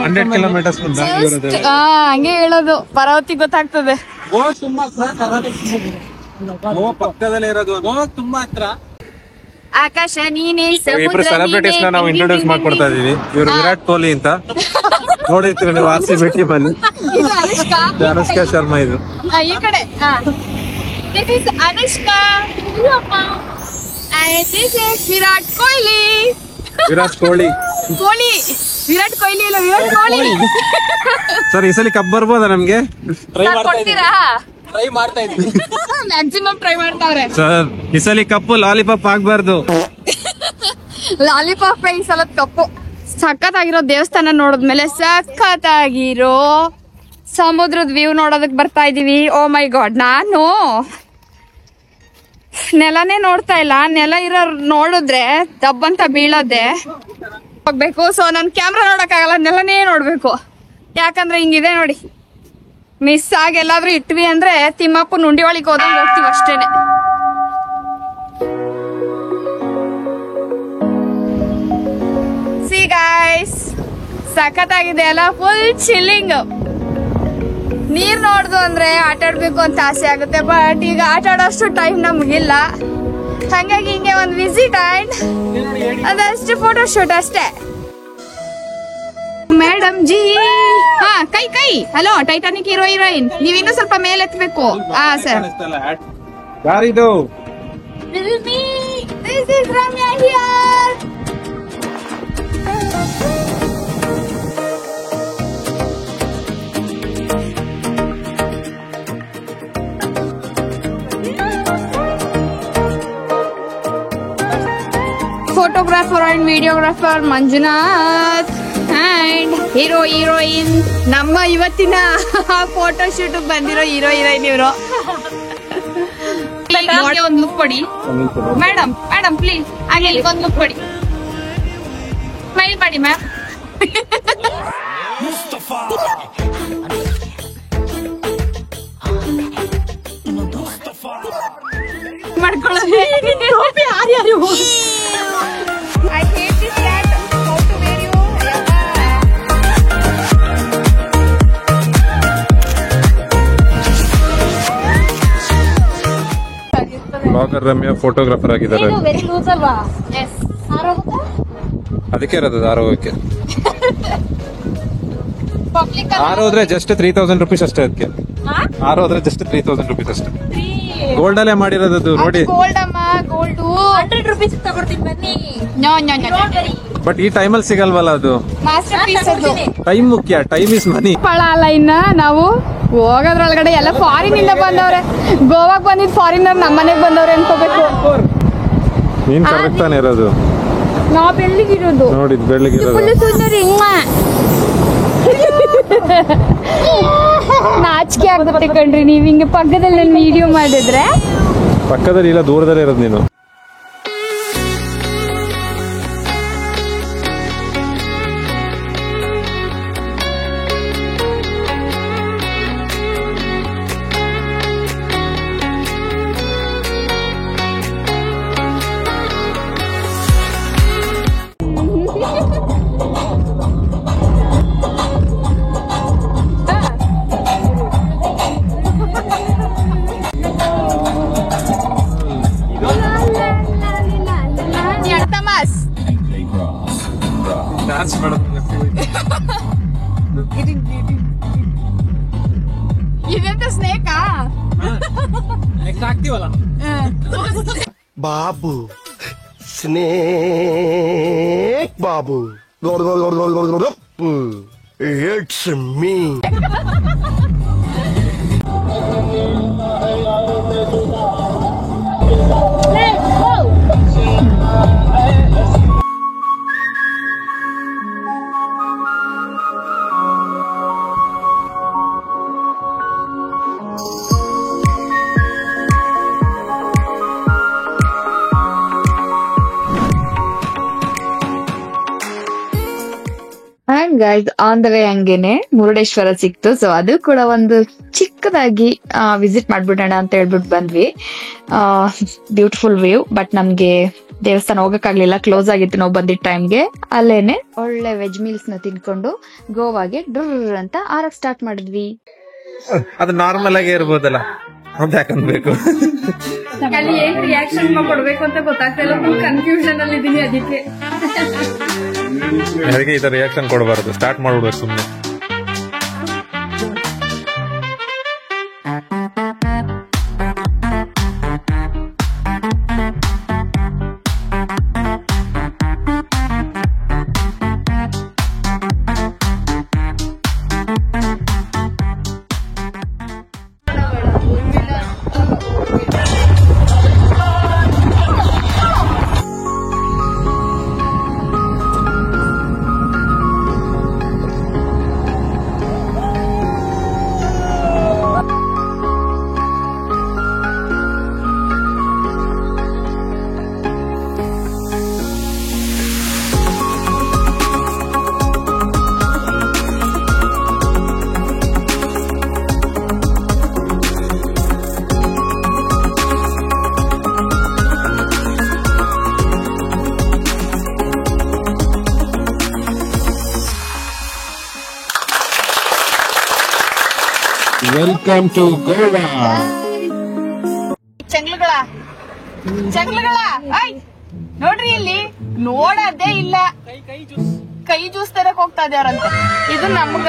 100 ಕಿಲೋಮೀಟರ್ಸ್ ಹಂಗೆ ಹೇಳೋದು. ಪರಾವತಿ ಗೊತ್ತಾಗ್ತದೆ. ಪಕ್ಕದಲ್ಲೇ ಇರೋದು ತುಂಬಾ ಹತ್ರ. ಆಕಾಶ ನೀನೇ ಇಬ್ರು ಸೆಲೆಬ್ರಿಟೀಸ್ ನಾವು ಇಂಟ್ರೊಡ್ಯೂಸ್ ಮಾಡ್ಕೊಡ್ತಾ ಇದೀವಿ. ಇವ್ರು ವಿರಾಟ್ ಕೊಹ್ಲಿ ಅಂತ ನೋಡಿರ್ತೀವಿ ನೀವು RCB ಟೀಮ್ ಅಲ್ಲಿ. ಅನುಷ್ಕಾ ಶರ್ಮಾ ಇದು. ಈ ಕಡೆ this is Anushka and this is Virat Kohli. Virat Kohli Virat Kohli ಇಲ್ಲ, ವಿರಾಟ್ ಕೊಹ್ಲಿ. ಸರ್ ಈ ಸಲ ಕಪ್ ಬರ್ಬೋದಾ ನಮ್ಗೆ? ಕೊಡ್ತೀರಾ? ಟ್ರೈ ಮಾಡ್ತಾ ಇದ್ವಿ. ಮ್ಯಾಕ್ಸಿಮಮ್ ಟ್ರೈ ಮಾಡ್ತಾವ್ರೆ. ಸರ್ ಈ ಸಲ ಕಪ್ಪು ಲಾಲಿಪಾಪ್ ಆಗ್ಬಾರ್ದು. ಲಾಲಿಪಾಪ್ ಈ ಸಲ ಕಪ್ಪು. ಸಖತ್ತಾಗಿರೋ ದೇವಸ್ಥಾನ ನೋಡಿದ್ಮೇಲೆ ಸಖತ್ತಾಗಿರೋ ಸಮುದ್ರದ ವ್ಯೂ ನೋಡೋದಕ್ ಬರ್ತಾ ಇದೀವಿ. ಓ ಮೈ ಗಾಡ್, ನಾನು ನೆಲನೇ ನೋಡ್ತಾ ಇಲ್ಲ. ನೆಲ ಇರೋ ನೋಡಿದ್ರೆ ದಬ್ಬಂತ ಬೀಳೋದೆ ಹೋಗ್ಬೇಕು. ಸೊ ನನ್ ಕ್ಯಾಮ್ರಾ ನೋಡಕ್ಕಾಗಲ್ಲ, ನೆಲನೇ ನೋಡ್ಬೇಕು. ಯಾಕಂದ್ರೆ ಹಿಂಗಿದೆ ನೋಡಿ. ಮಿಸ್ ಆಗಿ ಎಲ್ಲಾದ್ರೂ ಇಟ್ವಿ ಅಂದ್ರೆ ತಿಮ್ಮಪ್ಪನ ಉಂಡಿ ಒಳಗೆ ಹೋದಂಗೆ ಹೋಗ್ತೀವಿ ಅಷ್ಟೇನೆ. ಸಿ ಗೈಸ್, ಸಖತ್ತಾಗಿದೆ ಅಲ್ಲ, ಫುಲ್ ಚಿಲ್ಲಿಂಗ್. ನೀರ್ ನೋಡ್ದು ಅಂದ್ರೆ ಆಟ ಆಡ್ಬೇಕು ಅಂತ ಆಸೆ ಆಗುತ್ತೆ, ಬಟ್ ಈಗ ಆಟ ಆಡೋಷ್ಟು ಟೈಮ್ ನಮ್ಗಿಲ್ಲ. ಹಂಗಾಗಿ ಹಿಂಗೆ ಒಂದ್ ವಿಸಿಟ್ ಅಂಡ್ ಅದಷ್ಟು ಫೋಟೋ ಶೂಟ್ ಅಷ್ಟೇ. ಮೇಡಮ್ ಜಿ, ಹಾ ಕೈ ಹಲೋ ಟೈಟಾನಿಕ್ ಹೀರೋ ಹೀರೋಯಿನ್, ನೀವಿನ್ನೂ ಸ್ವಲ್ಪ ಮೇಲೆ ಎತ್ತಬೇಕು. ಹಾ ಸರ್. ಯಾರಿದು? This is Ramya here. Photographer and videographer Manjunath and hero heroine ನಮ್ಮ ಇವತ್ತಿನ ಫೋಟೋ ಶೂಟ್ ಬಂದಿರೋ ಹೀರೋ ಹೀರೋಯಿನ್ ಇವರು. ಒಂದು ಲುಕ್ ಕೊಡಿ ಮೇಡಮ್ ಪ್ಲೀಸ್. ಹಾಗೆ ಒಂದು ಲುಕ್ ಕೊಡಿ, ಸ್ಮೈಲ್ ಮಾಡಿ ಮ್ಯಾಮ್. ಮಾಡ್ಕೊಳ್ಳಿ. I hate this cat. How to wear you? Blogger Ramya photographer ಆಗಿದ್ದಾರೆ. Yes. ಅದಕ್ಕೆ ಇರೋದು ಆರೋಗ್ಯಕ್ಕೆ. Public ಆರೋದ್ರೆ ಜಸ್ಟ್ 3000 ರುಪೀಸ್ ಅಷ್ಟೇ. ಅದಕ್ಕೆ ಆರೋದ್ರೆ ಜಸ್ಟ್ 3000 ರುಪೀಸ್ ಅಷ್ಟೇ. ಗೋಲ್ಡ್ ಅಲ್ಲೇ ಮಾಡಿರೋದು ನೋಡಿ. ಗೋಲ್ಡ್ ಅಮ್ಮ, ಗೋಲ್ಡ್ 100 ರೂಪೀಸ್ ತಗೊಳ್ತೀನಿ ಬನ್ನಿ. ನೋ ಬಟ್ ಈ ಟೈಮಲ್ಲಿ ಸಿಗಲ್ವಲ್ಲ ಅದು. ಮಾಸ್ಟರ್ ಪೀಸ್ ಅದು. ಟೈಮ್ ಮುಖ್ಯ, ಟೈಮ್ ಇಸ್ ಮನಿ. ಫಳ ಅಲ್ಲ. ಇನ್ನ ನಾವು ಹೋಗೋದ್ರೊಳಗಡೆ ಎಲ್ಲ ಫಾರಿನ್ ಇಂದ ಬಂದವ್ರೆ. ಗೋವಾಗ್ ಬಂದಿದ್ ಫಾರಿನರ್ ನಮ್ಮ ಮನೆಗ್ ಬಂದವ್ರೆ ಅನ್ಕೋಬೇಕು. ನೀನ್ ಕರೆಕ್ಟ್ ತಾನೇ ಇರೋದು. ನಾವ್ ಬೆಳ್ಳಿಗಿರೋದು ನೋಡಿದ್ ಬೆಳ್ಳಿಗಿರೋದು. ನಾಚಿಕೆ ಆಗುತ್ತೆ ಕಣ್ರಿ ನೀವ್ ಹಿಂಗೆ ಪಕ್ಕದಲ್ಲಿ ನಾನು ವಿಡಿಯೋ ಮಾಡಿದ್ರೆ. ಪಕ್ಕದಲ್ಲಿ ಇಲ್ಲ, ದೂರದಲ್ಲೇ ಇರೋದು ನೀನು. ಇದೆಂತ ಸ್ನೇಕಾ? ಆಗ್ತೀವಲ್ಲ ಬಾಬು ಸ್ನೇಕ್ ಬಾಬು it's me. Guys on the way ಹಂಗೇನೆ ಮುರುಡೇಶ್ವರ ಸಿಕ್ತು. ಸೊ ಅದು ಕೂಡ ಒಂದು ಚಿಕ್ಕದಾಗಿ ವಿಸಿಟ್ ಮಾಡ್ಬಿಡೋಣ ಅಂತ ಹೇಳ್ಬಿಟ್ಟು ಬಂದ್ವಿ. ಬ್ಯೂಟಿಫುಲ್ ವ್ಯೂ, ಬಟ್ ನಮ್ಗೆ ದೇವಸ್ಥಾನ ಹೋಗಕ್ಕಾಗ್ಲಿಲ್ಲ, ಕ್ಲೋಸ್ ಆಗಿತ್ತು ನಾವು ಬಂದಿದ್ದ ಟೈಮ್ಗೆ. ಅಲ್ಲೇನೆ ಒಳ್ಳೆ ವೆಜ್ ಮೀಲ್ಸ್ ನ ತಿನ್ಕೊಂಡು ಗೋವಾಗೆ ಡುರ್ ಅಂತ ಆರಕ್ ಸ್ಟಾರ್ಟ್ ಮಾಡಿದ್ವಿ. ಅದು ನಾರ್ಮಲ್ ಆಗೇ ಇರ್ಬೋದಲ್ಲ, ಅಂತ ಯಾಕನ್ಬೇಕು? ಅಲ್ಲಿ ಏನ್ ರಿಯಾಕ್ಷನ್ ಕೊಡ್ಬೇಕು ಅಂತ ಗೊತ್ತಾಗ್ತಿಲ್ಲ, ಫುಲ್ ಕನ್ಫ್ಯೂಷನ್ ಅಲ್ಲಿ ಇದೀನಿ. ಅದಕ್ಕೆ ಈ ತರ ರಿಯಾಕ್ಷನ್ ಕೊಡಬಾರ್ದು, ಸ್ಟಾರ್ಟ್ ಮಾಡ್ಬಿಡ್ಬೇಕು ಸುಮ್ಮನೆ. Welcome to Goa. ಚಂಗ್ಲಗಳ ನೋಡ್ರಿ, ಇಲ್ಲಿ ನೋಡೋದೇ ಇಲ್ಲ, ಕೈ ಜ್ಯೂಸ್ ತರಕ್ ಹೋಗ್ತಾ ಇದಾರಂತೆ. ಇದು ನಮ್ಗ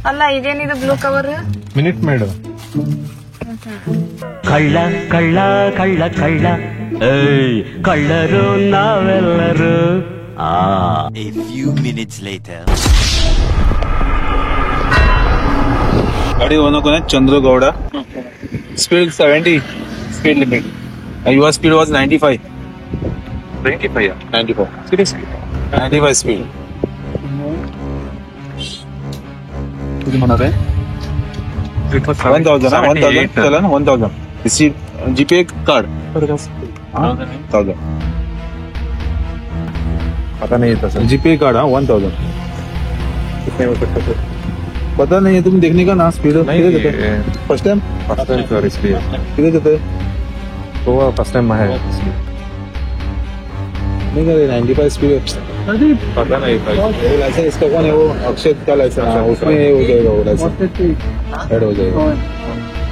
ಅಲ್ಲ, ಇದೇನಿದು ಬ್ಲೂ ಕವರ್? ಮಿನಿಟ್ ಮೇಡು. ಕಳ್ಳ ಕಳ್ಳ ಕಳ್ಳ ಕಳ್ಳ ಏಯ್ ಕಳ್ಳರು ನಾವೆಲ್ಲರೂ. A few minutes later. ಗಾಡಿ owner Chandragowda. Speed 70 speed limit. Your speed was 95. 94 seriously 95 speed. ಇದು ಮಾಡೋರೆ 1000 GPay कार्ड 1000 पता नहीं था सर. GPay कार्ड 1000 कितने में पड़ता है पता नहीं है. तुम देखने का ना स्पीड फर्स्ट टाइम सर इसलिए कितने देते तो फर्स्ट टाइम है नहीं करे 95 स्पीड पता नहीं लाइसेंस इसका कौन है? वो अक्षय का लाइसेंस है, उसमें हो जाएगा, वो लाइसेंस ऐड हो जाएगा.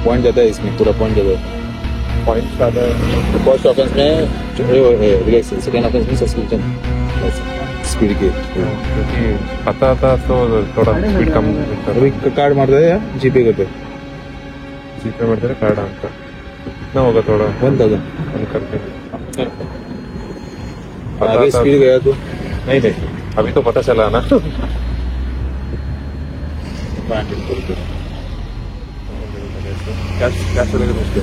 पॉइंट जाता है इसमें, पूरा पॉइंट जाता है. पॉइंट आता है फर्स्ट ऑफेंस में जो है रिलेक्शन, सेकंड ऑफेंस में सस्पेंशन स्पीड के. पता था तो थोड़ा स्पीड कम. अभी कार्ड मारते हैं जीपे करते ಮಾಡ್ತಾರೆ ಕಾರ್ಡ್ ಅಂತ ना होगा थोड़ा 1000 करके. आगे स्पीड गया तो नहीं अभी तो पता चला ना. क्या चलेगा मुझे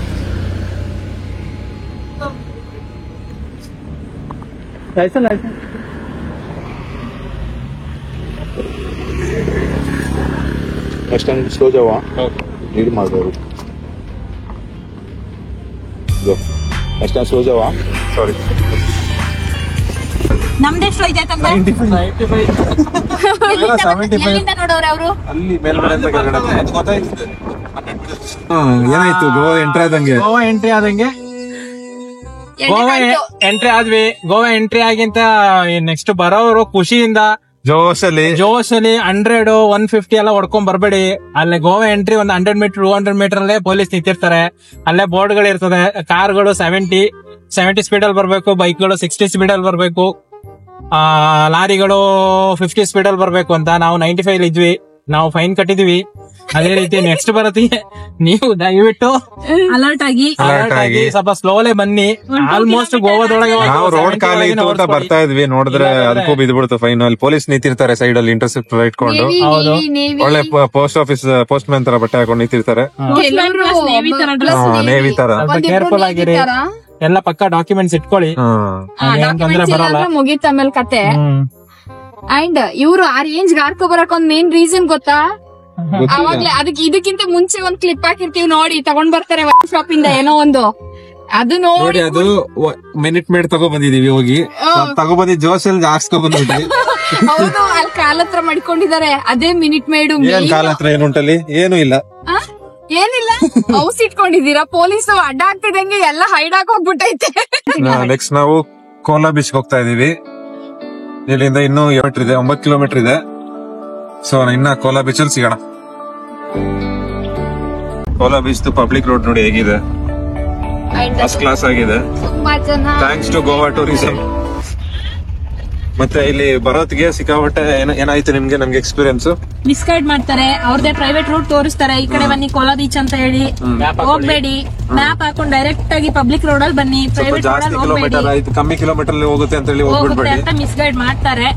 लाइसेंस नेक्स्ट टाइम स्लो जाओ. लीड मार दो. नेक्स्ट टाइम स्लो जाओ. सॉरी ನಮ್ದೆಷ್ಟು ಐತೆ ತಂಗ? 75 ಎಲ್ಲಿಂದ ನೋಡೋರು ಅವರು? ಅಲ್ಲಿ ಮೇಲ್ಗಡೆ ಅಂತ ಕೆಳಗಡೆ ಅದು ಗೊತ್ತಾಯ್ತು. ಏನಾಯ್ತು ಗೋವಾ ಎಂಟ್ರಿ ಆದಂಗೆ? ಗೋವಾ ಎಂಟ್ರಿ ಆದಂಗೆ ಗೋವಾ ಎಂಟ್ರಿ ಆಗಿಂತ ನೆಕ್ಸ್ಟ್ ಬರೋರು ಖುಷಿಯಿಂದ ಜೋಶಲ್ಲಿ 100 150 ಎಲ್ಲ ಹೊಡ್ಕೊಂಡ್ ಬರ್ಬೇಡಿ. ಅಲ್ಲೇ ಗೋವಾ ಎಂಟ್ರಿ ಒಂದು 100 ಮೀಟರ್ 200 ಮೀಟರ್ ಅಲ್ಲೇ ಪೊಲೀಸ್ ನಿಂತಿರ್ತಾರೆ. ಅಲ್ಲೇ ಬೋರ್ಡ್ ಗಳು ಇರ್ತದೆ. ಕಾರ್ಗಳು 70 ಸ್ಪೀಡ್ ಅಲ್ಲಿ ಬರ್ಬೇಕು, ಬೈಕ್ಗಳು 60 ಸ್ಪೀಡ್ ಅಲ್ಲಿ ಬರ್ಬೇಕು, ಲಾರಿಗಳು 50 ಸ್ಪೀಡ್ ಅಲ್ಲಿ ಬರ್ಬೇಕು ಅಂತ. ನಾವು 95 ಇದ್ವಿ, ನಾವು ಫೈನ್ ಕಟ್ಟಿದ್ವಿ. ಅದೇ ರೀತಿ ನೆಕ್ಸ್ಟ್ ಬರತ್ತೆ, ನೀವು ದಯವಿಟ್ಟು ಅಲರ್ಟ್ ಆಗಿ ಸ್ವಲ್ಪ ಸ್ಲೋಲೆ ಬನ್ನಿ. ಆಲ್ಮೋಸ್ಟ್ ಗೋವಾದೊಳಗೆ ನಾವು ರೋಡ್ ಖಾಲಿ ಇತ್ತು ಅಂತ ಬರ್ತಾ ಇದ್ವಿ, ನೋಡಿದ್ರೆ ಅದಕ್ಕೂ ಬಿದ್ಬಿಡ್ತು ಫೈನ್. ಅಲ್ಲಿ ಪೊಲೀಸ್ ನಿಂತಿರ್ತಾರೆ ಸೈಡ್ ಅಲ್ಲಿ ಇಂಟರ್ಸೆಪ್ಟರ್ ಇಟ್ಕೊಂಡು. ಹೌದು, ಒಳ್ಳೆ ಪೋಸ್ಟ್ ಆಫೀಸ್ ಪೋಸ್ಟ್ ಮ್ಯಾನ್ ತರ ಬಟ್ಟೆ ಹಾಕೊಂಡು ನಿಂತಿರ್ತಾರೆ. ನೇವಿ ತರ. ಕೇರ್ಫುಲ್ ಆಗಿರಿ, ಎಲ್ಲ ಪಕ್ಕ ಡಾಕ್ಯುಮೆಂಟ್ಸ್ ಇಟ್ಕೊಳ್ಳಿ, ತೊಂದ್ರೆ ಬರಲ್ಲ. ಮುಗೀತ ಆಮೇಲೆ ಕತೆ. ಅಂಡ್ ಇವ್ರು ಆ ರೇಂಜ್ ಹಾರ್ಕೊ ಬರಕ್ ಒಂದ್ ಮೇನ್ ರೀಸನ್ ಗೊತ್ತಾ? ಅವಾಗ್ಲೇ ಇದಕ್ಕಿಂತ ಮುಂಚೆ ಒಂದ್ ಕ್ಲಿಪ್ ಹಾಕಿರ್ತೀವಿ ನೋಡಿ, ತಗೊಂಡ್ ಬರ್ತಾರೆ ಶಾಪ್ ಇಂದ ಏನೋ ಒಂದು. ಅದು ನೋಡಿ ಅದು ಮಿನಿಟ್ ಮೇಡ್ ತಗೋ ಬಂದಿದೀವಿ, ಹೋಗಿ ತಗೊಬಂದಿ ಜೋಶಲ್ಲಿ ಹಾಕ್ಸ್ಕೊ ಬಂದ್ಬಿಟ್ಟಿ. ಹೌದು, ಅಲ್ಲಿ ಕಾಲ ಹತ್ರ ಮಾಡ್ಕೊಂಡಿದ್ದಾರೆ. ಅದೇ ಮಿನಿಟ್ ಮೇಡು. ಏನ್ ಕಾಲ ಹತ್ರ ಏನುಂಟಲ್ಲಿ? ಏನು ಇಲ್ಲ, ಏನಿಲ್ಲ ಹೌಸ್ ಇಟ್ಕೊಂಡಿದ್ದೀರಾ, ಪೊಲೀಸ್ ಅಡ್ಡ ಆಗ್ತಿದಂಗೆ ಎಲ್ಲ ಹೈಡ್ ಹಾಕಿ ಹೋಗ್ಬಿಟ್ಟೈತೆ. ನೆಕ್ಸ್ಟ್ ನಾವು ಕೋಲಾ ಬೀಚ್ ಹೋಗ್ತಾ ಇದೀವಿ. ಇಲ್ಲಿಂದ ಇನ್ನೂ 9 ಕಿಲೋಮೀಟರ್ ಇದೆ. ಸೊ ಇನ್ನ ಕೋಲಾ ಬೀಚ್ ಅಲ್ಲಿ ಸಿಗೋಣ. ಕೋಲಾ ಬೀಚ್ ಪಬ್ಲಿಕ್ ರೋಡ್ ನೋಡಿ ಹೇಗಿದೆ, ಫಸ್ಟ್ ಕ್ಲಾಸ್ ಆಗಿದೆ. ತುಂಬಾ ಜನ ಥ್ಯಾಂಕ್ಸ್ ಟು ಗೋವಾ ಟೂರಿಸಂ. ಮತ್ತೆ ಇಲ್ಲಿ ಬರೋತ್ತಿಗೆ ಸಿಕ್ಕಾಪಟ್ಟೆ ಏನಾಯ್ತು ನಿಮ್ಗೆ, ನಮ್ಗೆ ಎಕ್ಸ್ಪೀರಿಯನ್ಸ್ ಮಿಸ್ಗೈಡ್ ಮಾಡ್ತಾರೆ, ಅವ್ರದೇ ಪ್ರೈವೇಟ್ ರೂಟ್ ತೋರಿಸ್ತಾರೆ. ಈ ಕಡೆ ಬನ್ನಿ ಕೋಲಾ ಬೀಚ್ ಅಂತ ಹೇಳಿ ಹೋಗ್ಬೇಡಿ, ಮ್ಯಾಪ್ ಹಾಕೊಂಡು ಡೈರೆಕ್ಟ್ ಆಗಿ ಪಬ್ಲಿಕ್ ರೋಡ್ ಅಲ್ಲಿ ಬನ್ನಿ, ಪ್ರೈವೇಟ್ ರೋಡ್ ಜಾಸ್ತಿ ಅಲ್ಲಿ ಕಿಲೋಮೀಟರ್ ಹೋಗ್ಬೇಡಿ ಆಯ್ತು, ಕಮ್ಮಿ ಕಿಲೋಮೀಟರ್ ಹೋಗುತ್ತೆ ಅಂತ ಹೇಳಿ ಹೋಗುತ್ತೆ ಹೋಗ್ಬಿಡ್ಬೇಡಿ ಅಂತ ಮಿಸ್ಗೈಡ್ ಮಾಡ್ತಾರೆ.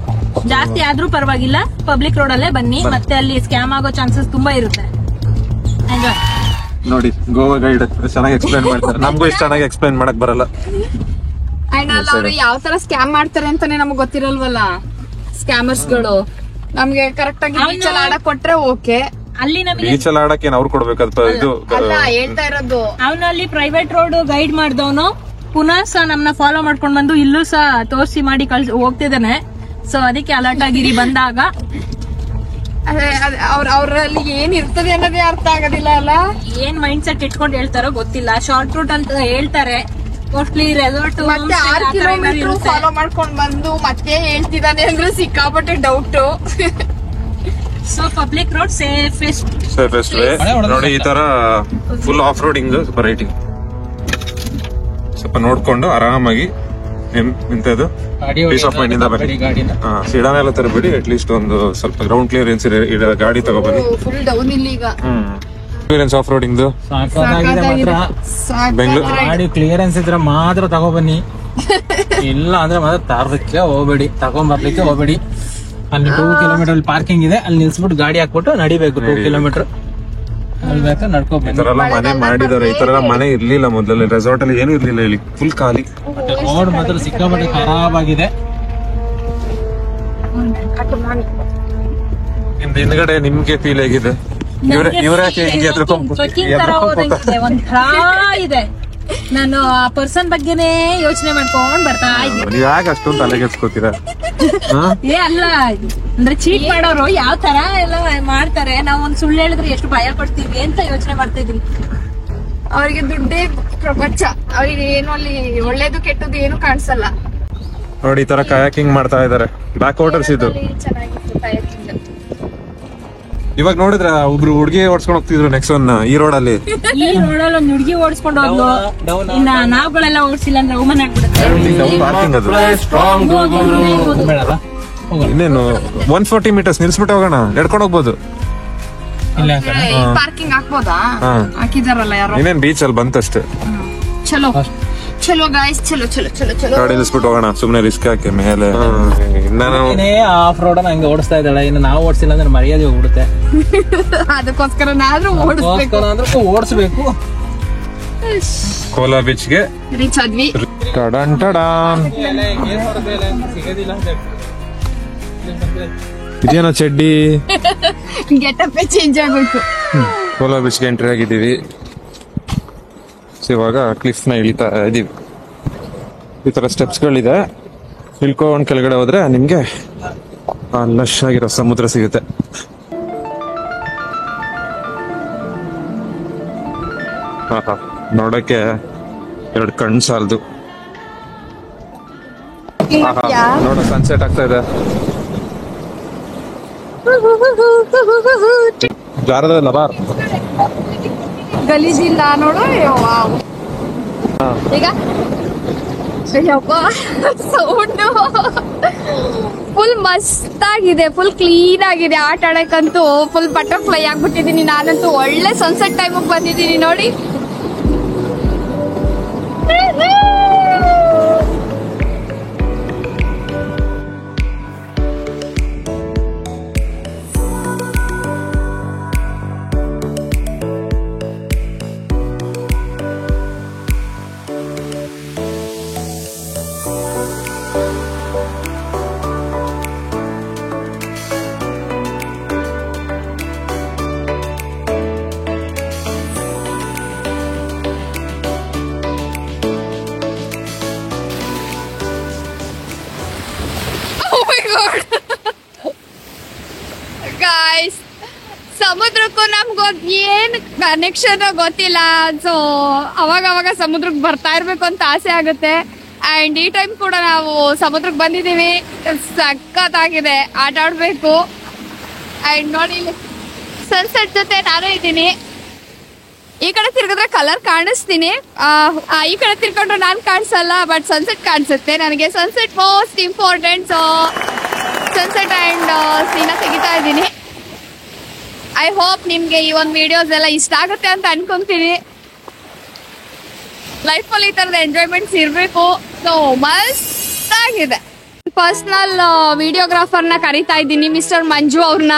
ಜಾಸ್ತಿ ಆದ್ರೂ ಪರವಾಗಿಲ್ಲ, ಪಬ್ಲಿಕ್ ರೋಡ್ ಅಲ್ಲೇ ಬನ್ನಿ. ಮತ್ತೆ ಅಲ್ಲಿ ಸ್ಕ್ಯಾಮ್ ಆಗೋ ಚಾನ್ಸಸ್ ತುಂಬಾ ಇರುತ್ತೆ. ಎಂಜಾಯ್ ನೋಡಿ. ಗೋವಾ ಗೈಡ್ ಚೆನ್ನಾಗಿ ಎಕ್ಸ್ಪ್ಲೈನ್ ಮಾಡ್ತಾರೆ, ನಮಗೂ ಇಷ್ಟು ಚೆನ್ನಾಗಿ ಎಕ್ಸ್ಪ್ಲೈನ್ ಮಾಡಕ್ ಬರಲ್ಲ. ಅಂಡ್ ಅಲ್ಲ ಅವ್ರು ಯಾವ ತರ ಸ್ಕ್ಯಾಮ್ ಮಾಡ್ತಾರೆ ಅಂತಾನೆ ನಮಗ್ ಗೊತ್ತಿರಲ್ವಲ್ಲ ಸ್ಕ್ಯಾಮರ್ಸ್ ಗಳು. ನಮ್ಗೆ ಕರೆಕ್ಟ್ ಆಗಿ ಬೀಚ್ ಅಲ್ಲಿ ಆಡಕ್ ಕೊಟ್ರೆ ಓಕೆ. ಅಲ್ಲಿ ನಮಗೆ ಬೀಚ್ ಅಲ್ಲಿ ಆಡಕ್ಕೆ ಅವ್ರು ಕೊಡ್ಬೇಕಂತ ಇದು ಅಲ್ಲ ಹೇಳ್ತಾ ಇರೋದು, ಅವನಲ್ಲಿ ಪ್ರೈವೇಟ್ ರೋಡ್ ಗೈಡ್ ಮಾಡ್ದವನು ಪುನಃ ಸಹ ನಮ್ನ ಫಾಲೋ ಮಾಡ್ಕೊಂಡ್ ಬಂದು ಇಲ್ಲೂ ಸಹ ತೋರಿಸಿ ಮಾಡಿ ಹೋಗ್ತಿದ್ದಾನೆ. ಸೊ ಅದಕ್ಕೆ ಅಲರ್ಟ್ ಆಗಿರಿ ಬಂದಾಗ. ಅವ್ರಲ್ಲಿ ಏನ್ ಇರ್ತದೆ ಅನ್ನೋದೇ ಅರ್ಥ ಆಗೋದಿಲ್ಲ ಅಲ್ಲ. ಏನ್ ಮೈಂಡ್ ಸೆಟ್ ಇಟ್ಕೊಂಡು ಹೇಳ್ತಾರೋ ಗೊತ್ತಿಲ್ಲ. ಶಾರ್ಟ್ ರೂಟ್ ಅಂತ ಹೇಳ್ತಾರೆ, ಮೋಸ್ಟ್ಲಿ ರೆಸಾರ್ಟ್ ಮತ್ತೆ 6 ಕಿಲೋಮೀಟರ್ ಫಾಲೋ ಮಾಡ್ಕೊಂಡ್ ಬಂದು ಮತ್ತೆ ಹೇಳ್ತಿದ್ದಾನೆ ಅಂದ್ರೆ ಸಿಕ್ಕಾಪಟ್ಟೆ doubt. So public road safest way. ನೋಡಿ ಈ ತರ ಫುಲ್ ಆಫ್ ರೋಡಿಂಗ್ ರೈಟಿಂಗ್ ಸ್ವಲ್ಪ ನೋಡ್ಕೊಂಡು ಆರಾಮಾಗಿ ಇಂಥದ್ದು ಪೀಸ್ ಆಫ್ ಮೈಂಡ್ ಇಂದ ಬನ್ನಿ. ಸಿಡಾನ ಎಲ್ಲ ತರಬೇಡಿ, ಅಟ್ ಲೀಸ್ಟ್ ಒಂದು ಸ್ವಲ್ಪ ಗ್ರೌಂಡ್ ಕ್ಲಿಯರೆನ್ಸ್ ಇರೋ ಗಾಡಿ ತಗೊಬನ್ನಿ. ಫುಲ್ ಡೌನ್ ಇಲ್ಲಿ ಈಗ. ಕ್ಲಿಯರೆನ್ಸ್ ಆಫ್ ರೋಡಿಂಗ್ ಬೆಂಗಳೂರು ಗಾಡಿ ಕ್ಲಿಯರೆನ್ಸ್ ಇದ್ರೆ ಮಾತ್ರ ತಗೊಬನ್ನಿ, ಇಲ್ಲ ಅಂದ್ರೆ ಮಾತ್ರ ತರಕ್ಕೆ ಹೋಗ್ಬೇಡಿ, ತಗೊಂಡ್ಬರ್ಲಿಕ್ಕೆ ಹೋಗ್ಬೇಡಿ. ಅಲ್ಲಿ 2 ಕಿಲೋಮೀಟರ್ ಪಾರ್ಕಿಂಗ್ ಇದೆ, ಅಲ್ಲಿ ನಿಲ್ಸ್ಬಿಟ್ಟು ಗಾಡಿ ಹಾಕ್ಬಿಟ್ಟು ನಡಿಬೇಕು 2 ಕಿಲೋಮೀಟರ್. ಈ ತರ ಎಲ್ಲ ಮನೆ ಮಾಡಿದಾರೆ. ಈ ತರ ಎಲ್ಲ ಮನೆ ಇರ್ಲಿಲ್ಲ ಮೊದಲಲ್ಲಿ, ರೆಸಾರ್ಟ್ ಅಲ್ಲಿ ಏನು ಇರ್ಲಿಲ್ಲ, ಇಲ್ಲಿ ಫುಲ್ ಖಾಲಿ. ರೋಡ್ ಮಾತ್ರ ಸಿಕ್ಕಾಪಟ್ಟೆ ಖರಾಬ್ ಆಗಿದೆ. ಹಿಂದ್ಗಡೆ ನಿಮ್ಗೆ ಫೀಲ್ ಹೇಗಿದೆ? ಇವ್ರ್ಯಾಕೆ ಹಿಂಗೆ ಟ್ರೆಕ್ಕಿಂಗ್ ತರ ಹೋದಂಗಿದೆ, ಒಂಥರ ಇದೆ. ನಾನು ಆ ಪರ್ಸನ್ ಬಗ್ಗೆನೇ ಯೋಚನೆ ಮಾಡ್ಕೊಂಡ್ ಬರ್ತಾ ಇದ್ದೀನಿ. ಯಾಕೆ ಅಷ್ಟೊಂದು ತಲೆಗೆಡ್ಸ್ಕೊತೀರಾ? ಏ ಅಲ್ಲ, ಅಂದ್ರೆ ಚೀಟ್ ಮಾಡೋರು ಯಾವ ತರ ಎಲ್ಲ ಮಾಡ್ತಾರೆ. ನಾವ್ ಒಂದ್ ಸುಳ್ಳು ಹೇಳಿದ್ರೆ ಎಷ್ಟು ಭಯ ಪಡ್ತೀವಿ ಅಂತ ಯೋಚನೆ ಮಾಡ್ತಾ ಇದೀನಿ. ಅವ್ರಿಗೆ ದುಡ್ಡೇ ಪ್ರಪಂಚ, ಅವ್ರಿಗೆ ಏನು ಅಲ್ಲಿ ಒಳ್ಳೇದು ಕೆಟ್ಟದ್ದು ಏನು ಕಾಣಿಸಲ್ಲ. ನೋಡಿ ಈ ತರ ಕಯಾಕಿಂಗ್ ಮಾಡ್ತಾ ಇದಾರೆ. ಬ್ಯಾಕ್ ವಾಟರ್ಸ್ ಇದು. ಚೆನ್ನಾಗಿತ್ತು kayaking. ಇವಾಗ ನೋಡಿದ್ರ ಒಬ್ರು ಹುಡುಗಿ ಓಡಿಸ್ಕೊಂಡು ಹೋಗ್ತಿದ್ರು ನೆಕ್ಸ್ಟ್ ಒನ್ ಈ ರೋಡ್ ಅಲ್ಲಿ. ಈ ರೋಡಲ್ಲಿ ಒಂದ್ ಹುಡುಗಿ ಓಡಿಸ್ಕೊಂಡು ಹೋದ್ಲು, ಇನ್ನ ನಾವುಗಳೆಲ್ಲ ಓಡಿಸಿಲ್ಲ ಅಂದ್ರೆ ಅವಮಾನ ಆಗ್ಬಿಡುತ್ತೆ. ಪಾರ್ಕಿಂಗ್ ಅದು ಇನ್ನೇನು 140 ಮೀಟರ್ಸ್ ನಿಲ್ಸ್ಬಿಟ್ಟು ಹೋಗೋಣ, ನಡ್ಕೊಂಡು ಹೋಗ್ಬೋದು. ಪಾರ್ಕಿಂಗ್ ಹಾಕ್ಬೋದಾ? ಹಾ. ಹಾಕಿದಾರಲ್ಲ ಯಾರೋ. ಇನ್ನೇನ್ ಬೀಚ್ ಅಲ್ಲಿ ಬಂತಷ್ಟೇ. ಚಲೋ ಚಲೋ ಗಾಯ್ಸ್, ಚಲೋ ಚಲೋ ಚಲೋ ಚಲೋ. ಗಾಡಿ ನಿಲ್ಸ್ಬಿಟ್ಟು ಹೋಗೋಣ, ಸುಮ್ನೆ ರಿಸ್ಕ್ ಹಾಕಿ ಮೇಲೆ. ನಾನು ಆಫ್ ರೋಡ್ ಹಂಗೆ ಓಡಿಸ್ತಾ ಇದ್ದಾಳೆ, ಇನ್ನು ನಾವು ಓಡಿಸಿಲ್ಲ ಅಂದ್ರೆ ಮರ್ಯಾದೆ ಹೋಗ್ಬಿಡುತ್ತೆ. ಅದಕ್ಕೋಸ್ಕರ ನಾದ್ರೂ ಓಡಿಸ್ಬೇಕು. ಕೋಲಾ ಬೀಚ್ಗೆ ರೀಚ್ ಆದ್ವಿ. ಟಡನ್ ಟಡಾನ್. ಇದೇನೋ ಚಡ್ಡಿ. ಗೆಟಪ್ ಚೇಂಜ್ ಆಗೋಯ್ತು. ಕೋಲಾ ಬೀಚ್ಗೆ ಎಂಟ್ರಿ ಆಗಿದ್ದೀವಿ. ಇವಾಗ ಕ್ಲಿಫ್ ನ ಇಳಿತಾ ಇದೀವಿ. ಈ ತರ ಸ್ಟೆಪ್ಸ್ ಗಳಿದೆ, ಇಳ್ಕೊಂಡ್ ಕೆಳಗಡೆ ಹೋದ್ರೆ ನಿಮ್ಗೆ ಲಶ್ ಆಗಿರೋ ಸಮುದ್ರ ಸಿಗುತ್ತೆ. ನೋಡಕ್ಕೆ 2 ಕಣ್ಣು ಸಾಲದು. ನೋಡ ಸನ್ಸೆಟ್ ಆಗ್ತಾ ಇದೆ. ಜಾರದಲ್ಲ ಬಾರ್ ಗಲೀಜಿಲ್ಲ ನೋಡು. ಈಗ ಸೌಂಡ್ ಫುಲ್ ಮಸ್ತ್ ಆಗಿದೆ, ಫುಲ್ ಕ್ಲೀನ್ ಆಗಿದೆ. ಆಟ ಆಡಕ್ಕಂತೂ ಫುಲ್ ಬಟರ್ಫ್ಲೈ ಆಗ್ಬಿಟ್ಟಿದೀನಿ ನಾನಂತೂ. ಒಳ್ಳೆ ಸನ್ಸೆಟ್ ಟೈಮಿಗೆ ಬಂದಿದ್ದೀನಿ ನೋಡಿ. ನಮ್ಗ್ ಏನ್ ಕನೆಕ್ಷನ್ ಗೊತ್ತಿಲ್ಲ. ಸೊ ಅವಾಗ ಸಮುದ್ರಕ್ಕೆ ಬರ್ತಾ ಇರ್ಬೇಕು ಅಂತ ಆಸೆ ಆಗುತ್ತೆ. ಅಂಡ್ ಈ ಟೈಮ್ ಕೂಡ ನಾವು ಸಮುದ್ರಕ್ಕೆ ಬಂದಿದೀವಿ. ಸಖತ್ತಾಗಿದೆ, ಆಟ ಆಡ್ಬೇಕು. ಅಂಡ್ ನೋಡಿ ಸನ್ಸೆಟ್ ಜೊತೆ ನಾನು ಇದ್ದೀನಿ. ಈ ಕಡೆ ತಿರ್ಗಿದ್ರೆ ಕಲರ್ ಕಾಣಿಸ್ತೀನಿ, ಈ ಕಡೆ ತಿರ್ಕೊಂಡ್ರೆ ನಾನು ಕಾಣಿಸಲ್ಲ, ಬಟ್ ಸನ್ಸೆಟ್ ಕಾಣಿಸುತ್ತೆ. ನನಗೆ sunset most important. So sunset and Seena ತೆಗಿತಾ ಇದ್ದೀನಿ. ಐ ಹೋಪ್ ನಿಮ್ಗೆ ಈ ಒಂದು ವಿಡಿಯೋಸ್ ಎಲ್ಲ ಇಷ್ಟ ಆಗುತ್ತೆ ಅಂತ ಅನ್ಕೊಂತೀನಿ. ಲೈಫಲ್ಲಿ ಈ ತರದ ಎಂಜಾಯ್ಮೆಂಟ್ಸ್ ಇರಬೇಕು. ಸೊ ಮಸ್ತ್ ಆಗಿದೆ. ಪರ್ಸನಲ್ ವಿಡಿಯೋಗ್ರಾಫರ್ನ ಕರಿತಾ ಇದ್ದೀನಿ, ಮಿಸ್ಟರ್ ಮಂಜು ಅವ್ರನ್ನ.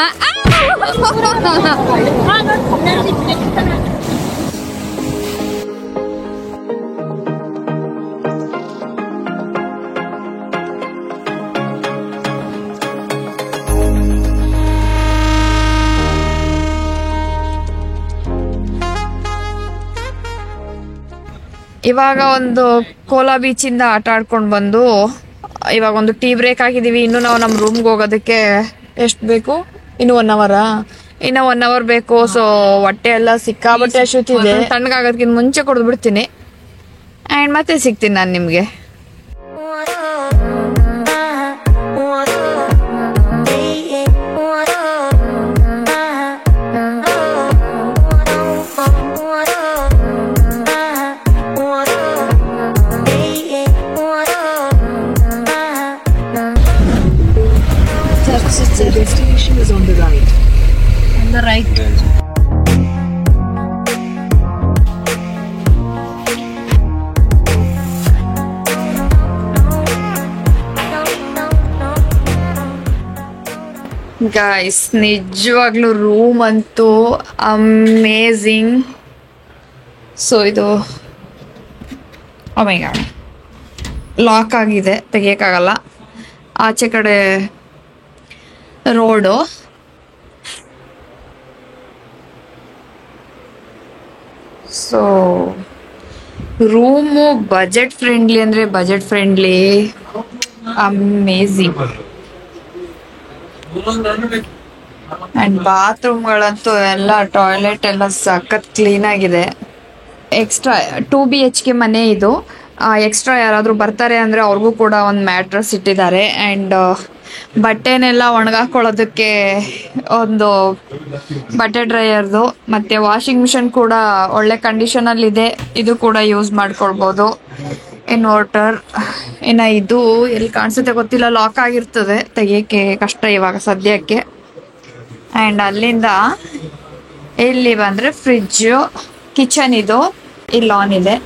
ಇವಾಗ ಒಂದು ಕೋಲಾ ಬೀಚಿಂದ ಆಟ ಆಡ್ಕೊಂಡು ಬಂದು ಇವಾಗ ಒಂದು ಟೀ ಬ್ರೇಕ್ ಆಗಿದೀವಿ. ಇನ್ನು ನಾವು ನಮ್ಮ ರೂಮ್ಗೆ ಹೋಗೋದಕ್ಕೆ ಎಷ್ಟು ಬೇಕು? ಇನ್ನು 1 ಅವರ್ ಬೇಕು. ಸೊ ಹೊಟ್ಟೆ ಎಲ್ಲ ಸಿಕ್ಕಾಬಟ್ಟೆ ಅಶುತ್ತಿದೆ. ತಣ್ಣಗಾಗೋದಕ್ಕಿಂತ ಮುಂಚೆ ಕುಡಿದು ಬಿಡ್ತೀನಿ ಆ್ಯಂಡ್ ಮತ್ತೆ ಸಿಗ್ತೀನಿ ನಾನು ನಿಮಗೆ. The destination is on the right. On the right. Guys ನಿಜವಾಗ್ಲೂ ರೂಮ್ ಅಂತೂ ಅಮೇಝಿಂಗ್. ಸೊ ಇದು ಓ ಮೈ ಗಾಡ್ ಲಾಕ್ ಆಗಿದೆ, ತೆಗಿಯೋಕ್ಕಾಗಲ್ಲ. ಆಚೆ ಕಡೆ road. So room budget friendly ಅಂದರೆ ಬಜೆಟ್ ಫ್ರೆಂಡ್ಲಿ, ಅಮೇಝಿಂಗ್. ಆ್ಯಂಡ್ ಬಾತ್ರೂಮ್ಗಳಂತೂ ಎಲ್ಲ ಟಾಯ್ಲೆಟ್ ಎಲ್ಲ ಸಖತ್ ಕ್ಲೀನ್ ಆಗಿದೆ. ಎಕ್ಸ್ಟ್ರಾ 2 BHK ಮನೆ ಇದು. ಎಕ್ಸ್ಟ್ರಾ ಯಾರಾದರೂ ಬರ್ತಾರೆ ಅಂದರೆ ಅವ್ರಿಗೂ ಕೂಡ ಒಂದು ಮ್ಯಾಟ್ರಸ್ ಇಟ್ಟಿದ್ದಾರೆ. ಆ್ಯಂಡ್ ಬಟ್ಟೆನೆಲ್ಲ ಒಣಗಾಕೊಳ್ಳೋದಕ್ಕೆ ಒಂದು ಬಟ್ಟೆ ಡ್ರೈಯರ್ದು ಮತ್ತು ವಾಷಿಂಗ್ ಮಿಷಿನ್ ಕೂಡ ಒಳ್ಳೆ ಕಂಡೀಷನಲ್ಲಿದೆ. ಇದು ಕೂಡ ಯೂಸ್ ಮಾಡ್ಕೊಳ್ಬೋದು. ಇನ್ವರ್ಟರ್. ಇನ್ನು ಇದು ಎಲ್ಲಿ ಕಾಣಿಸುತ್ತೆ ಗೊತ್ತಿಲ್ಲ, ಲಾಕ್ ಆಗಿರ್ತದೆ, ತೆಗಿಯೋಕ್ಕೆ ಕಷ್ಟ ಇವಾಗ ಸದ್ಯಕ್ಕೆ. ಆ್ಯಂಡ್ ಅಲ್ಲಿಂದ ಇಲ್ಲಿ ಬಂದರೆ ಫ್ರಿಜ್ಜು, ಕಿಚನ್ ಇದು ಇಲ್ಲಿ ಆನ್ ಇದೆ.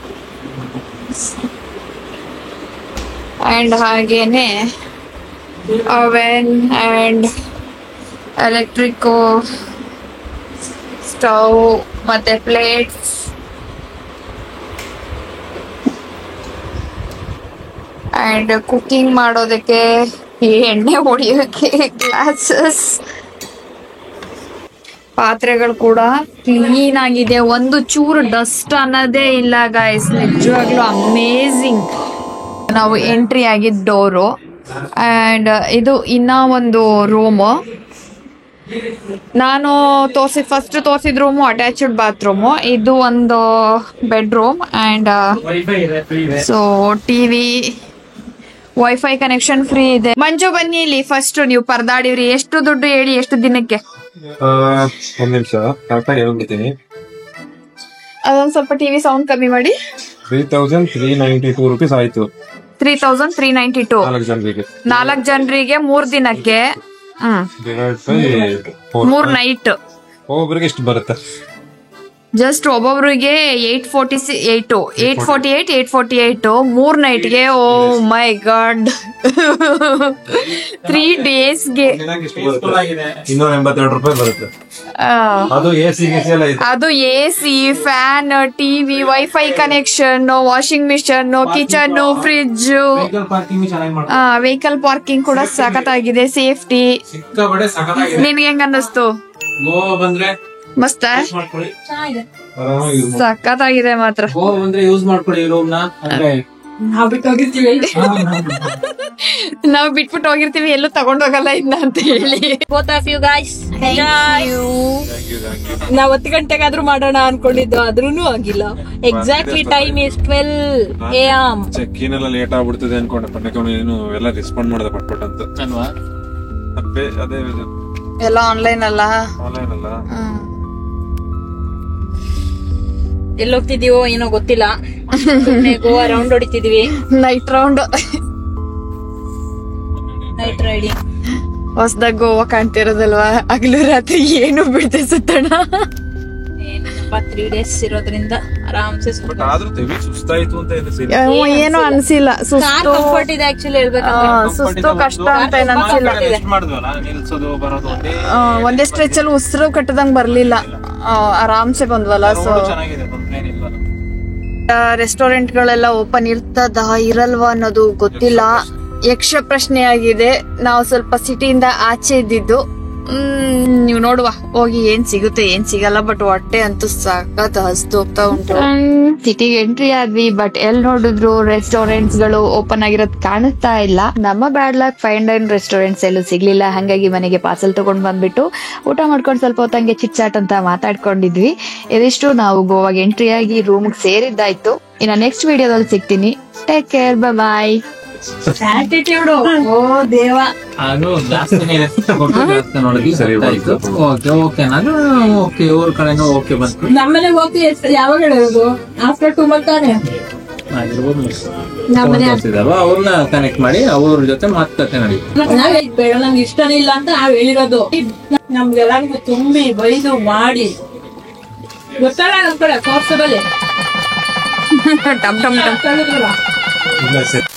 ಆ್ಯಂಡ್ ಹಾಗೇನೆ oven and electric stove ಮತ್ತೆ plates and cooking ಮಾಡೋದಕ್ಕೆ ಎಣ್ಣೆ ಹೊಡಿಯೋಕೆ ಗ್ಲಾಸಸ್ ಪಾತ್ರೆಗಳು ಕೂಡ ಕ್ಲೀನ್ ಆಗಿದೆ, ಒಂದು ಚೂರು ಡಸ್ಟ್ ಅನ್ನೋದೇ ಇಲ್ಲ ಗೈಸ್. ನಿಜವಾಗ್ಲೂ ಅಮೇಝಿಂಗ್. ನಾವು ಎಂಟ್ರಿ ಆಗಿದ್ದ ಡೋರು ಅಂಡ್ ಇದು ಇನ್ನ ಒಂದು ರೂಮು. ನಾನು ಫಸ್ಟ್ ತೋರಿಸಿದ ರೂಮು ಅಟ್ಯಾಚ್ಡ್ ಬಾತ್ರೂಮು, ಇದು ಒಂದು bedroom and so TV, wifi connection free ಇದೆ. ಮಂಜು ಬನ್ನಿ ಇಲ್ಲಿ ಫಸ್ಟ್ ನೀವು ಪರದಾಡಿವ್ರಿ. ಎಷ್ಟು ದುಡ್ಡು ಹೇಳಿ, ಎಷ್ಟು ದಿನಕ್ಕೆ? ಒಂದ್ ನಿಮಿಷ ಕರೆಕ್ಟಾಗಿ ಹೇಳ್ಬಿಡ್ತೀನಿ. ಅದೊಂದು ಸ್ವಲ್ಪ ಟಿವಿ ಸೌಂಡ್ ಕಮ್ಮಿ ಮಾಡಿ. 3,392 rupees ಆಯ್ತು. 3,392 4 ಜನರಿಗೆ 3 ದಿನಕ್ಕೆ. 3 ನೈಟ್ ಒಬ್ಬೊಬ್ರಿಗೆ ಎಷ್ಟು ಬರುತ್ತೆ? ಜಸ್ಟ್ ಒಬ್ಬೊಬ್ರಿಗೆ 848 3 ನೈಟ್ಗೆ. ಓ ಮೈ ಗಾಡ್ 3 ಡೇಸ್ಗೆ 282 ರೂಪಾಯಿ ಬರುತ್ತೆ. ಅದು AC, fan, TV, wifi connection, washing machine, kitchen, fridge, vehicle parking ಕೂಡ ಸಖತ್ತಾಗಿದೆ, ಸೇಫ್ಟಿ. ನಿನ್ಗೆ ಹೆಂಗ ಅನ್ನಿಸ್ತು? ಮಸ್ತ ಸಖತ್ತಾಗಿದೆ ಮಾತ್ರ. ಯೂಸ್ ಮಾಡ್ಕೊಳ್ಳಿ ರೂಮ್ ನ. ನಾವ್ ಬಿಟ್ಬಿಟ್ಟು ಹೋಗಿರ್ತೀವಿ ಎಲ್ಲೂ ತಗೊಂಡೋಗಲ್ಲ ಇನ್ನ ಅಂತ ಹೇಳಿ. both of you guys enjoy. ನಾವ್ 10 ಗಂಟೆಗಾದ್ರೂ ಮಾಡೋಣ ಅನ್ಕೊಂಡಿದ್ದು ಆದ್ರೂನು ಆಗಿಲ್ಲ. Exactly time is 12 AM. Check ಏನೆಲ್ಲ ಲೇಟ್ ಆಗ್ಬಿಡ್ತದೆ ಅನ್ಕೊಂಡೆ ಪಣ್ಣಕ್ಕೆ ಏನು ಎಲ್ಲ ರೆಸ್ಪಾಂಡ್ ಮಾಡಿದೆ ಪಟ್ಪಟ್ ಅಂತ ಅಲ್ವಾ? ಅದೇ ಎಲ್ಲ ಆನ್ಲೈನ್ ಅಲ್ಲ. ಆನ್ಲೈನ್ ಅಲ್ಲ. ಎಲ್ಲಿ ಹೋಗ್ತಿದೀವೋ ಏನೋ ಗೊತ್ತಿಲ್ಲ. ಗೋವಾ ರೌಂಡ್ ಹೊಡಿತಿದೀವಿ. Night round, night riding. ಹೊಸದಾಗ ಗೋವಾ ಕಾಣ್ತಿರೋದಲ್ವಾ, ಹಗಲು ರಾತ್ರಿ ಏನು ಬಿಡ್ತೆ ಸುತ್ತಣ. 3 days ಇರೋದ್ರಿಂದ ಆರಾಮ್ಸೆ ಆದ್ರೂ ತೆವಿ ಸುಸ್ತಾಯ್ತು ಅಂತ ಏನು ಅನ್ಸಿಲ್ಲ. ಸುಸ್ತು ಕಂಫರ್ಟ್ ಇದೆ ಆಕ್ಚುಲಿ ಹೇಳ್ಬೇಕಂದ್ರೆ. ಸುಸ್ತು ಕಷ್ಟ ಅಂತ ಏನ್ ಅನ್ಸಿಲ್ಲ. ನಿಲ್ಸೋದು ಬರೋದು ಒಂದೇ ಸ್ಟ್ರೆಚ್ ಅಲ್ಲಿ ಉಸಿರು ಕಟ್ಟದಂಗ್ ಬರ್ಲಿಲ್ಲ, ಆರಾಮ್ಸೆ ಬಂದ್ವಲ್ಲ. ಸೊ ಚೆನ್ನಾಗಿದೆ, ತೊಂದ್ರೆ ಏನಿಲ್ಲ. ರೆಸ್ಟೋರೆಂಟ್ ಗಳೆಲ್ಲ ಓಪನ್ ಇರ್ತದ ಇರಲ್ವಾ ಅನ್ನೋದು ಗೊತ್ತಿಲ್ಲ. ಯಕ್ಷ ಪ್ರಶ್ನೆ ಆಗಿದೆ. ನಾವು ಸ್ವಲ್ಪ ಸಿಟಿಯಿಂದ ಆಚೆ ಇದ್ದಿದ್ದು. ನೀವು ನೋಡುವ ಹೋಗಿ ಏನ್ ಸಿಗುತ್ತೆ ಏನ್ ಸಿಗಲ್ಲ. ಬಟ್ ಹೊಟ್ಟೆ ಅಂತೂ ಸಖತ್ ಹಸ್ತು ಹೋಗ್ತಾ ಉಂಟು. ಸಿಟಿಗೆ ಎಂಟ್ರಿ ಆದ್ವಿ, ಬಟ್ ಎಲ್ ನೋಡಿದ್ರು ರೆಸ್ಟೋರೆಂಟ್ಸ್ ಗಳು ಓಪನ್ ಆಗಿರೋದ್ ಕಾಣಿಸ್ತಾ ಇಲ್ಲ. ನಮ್ಮ bad luck fine dine restaurants ಎಲ್ಲೂ ಸಿಗ್ಲಿಲ್ಲ. ಹಂಗಾಗಿ ಮನೆಗೆ ಪಾರ್ಸಲ್ ತಗೊಂಡ್ ಬಂದ್ಬಿಟ್ಟು ಊಟ ಮಾಡ್ಕೊಂಡು ಸ್ವಲ್ಪ ಹೊತ್ತಂಗೆ ಚಿಟ್ ಚಾಟ್ ಅಂತ ಮಾತಾಡ್ಕೊಂಡಿದ್ವಿ. ಇದಿಷ್ಟು ನಾವು ಗೋವಾಗೆ ಎಂಟ್ರಿ ಆಗಿ ರೂಮ್ ಸೇರಿದ್ದಾಯ್ತು. ಇನ್ನ ನೆಕ್ಸ್ಟ್ ವಿಡಿಯೋದಲ್ಲಿ ಸಿಗ್ತೀನಿ. ಟೇಕ್ ಕೇರ್, ಬಾಯ್. ಆಟಿಟ್ಯೂಡ್ ಓ ದೇವ. ಅದು ಜಾಸ್ತಿನೇ ನೋಡಿದ್ವಿ. ಸರಿ ಆಯ್ತು, ಓಕೆ ನಾನು ಓಕೆ, ಊರ್ ಕಡೆನೂ ಓಕೆ ಬಂತು. ನಮ್ಮನೆ ಹೋಗ್ತಿ ಯಾವಾಗ ಹೇಳೋದು? ಆಫ್ಟರ್ 2 months ತಾನೆ ಆಗಿರ್ಬೋದು. ನಮ್ಮನೆ ಅವ್ರನ್ನ ಕನೆಕ್ಟ್ ಮಾಡಿ ಅವ್ರ ಜೊತೆ ಮಾತುಕತೆ ನಡಿ. ನಾವ್ ಬೇಡ ನಂಗೆ ಇಷ್ಟನೇ ಇಲ್ಲ ಅಂತ ನಾವ್ ಹೇಳಿರೋದು. ನಮ್ಗೆಲ್ಲರಿಗೂ ತುಂಬಿ ಬೈದು ಮಾಡಿ ಗೊತ್ತಲ್ಲ ನಮ್ ಕಡೆ ಫೋರ್ಸಬಲ್ ಟಮ್ ಟಮ್ ಟಮ್. ಇಲ್ಲ ಸರ್.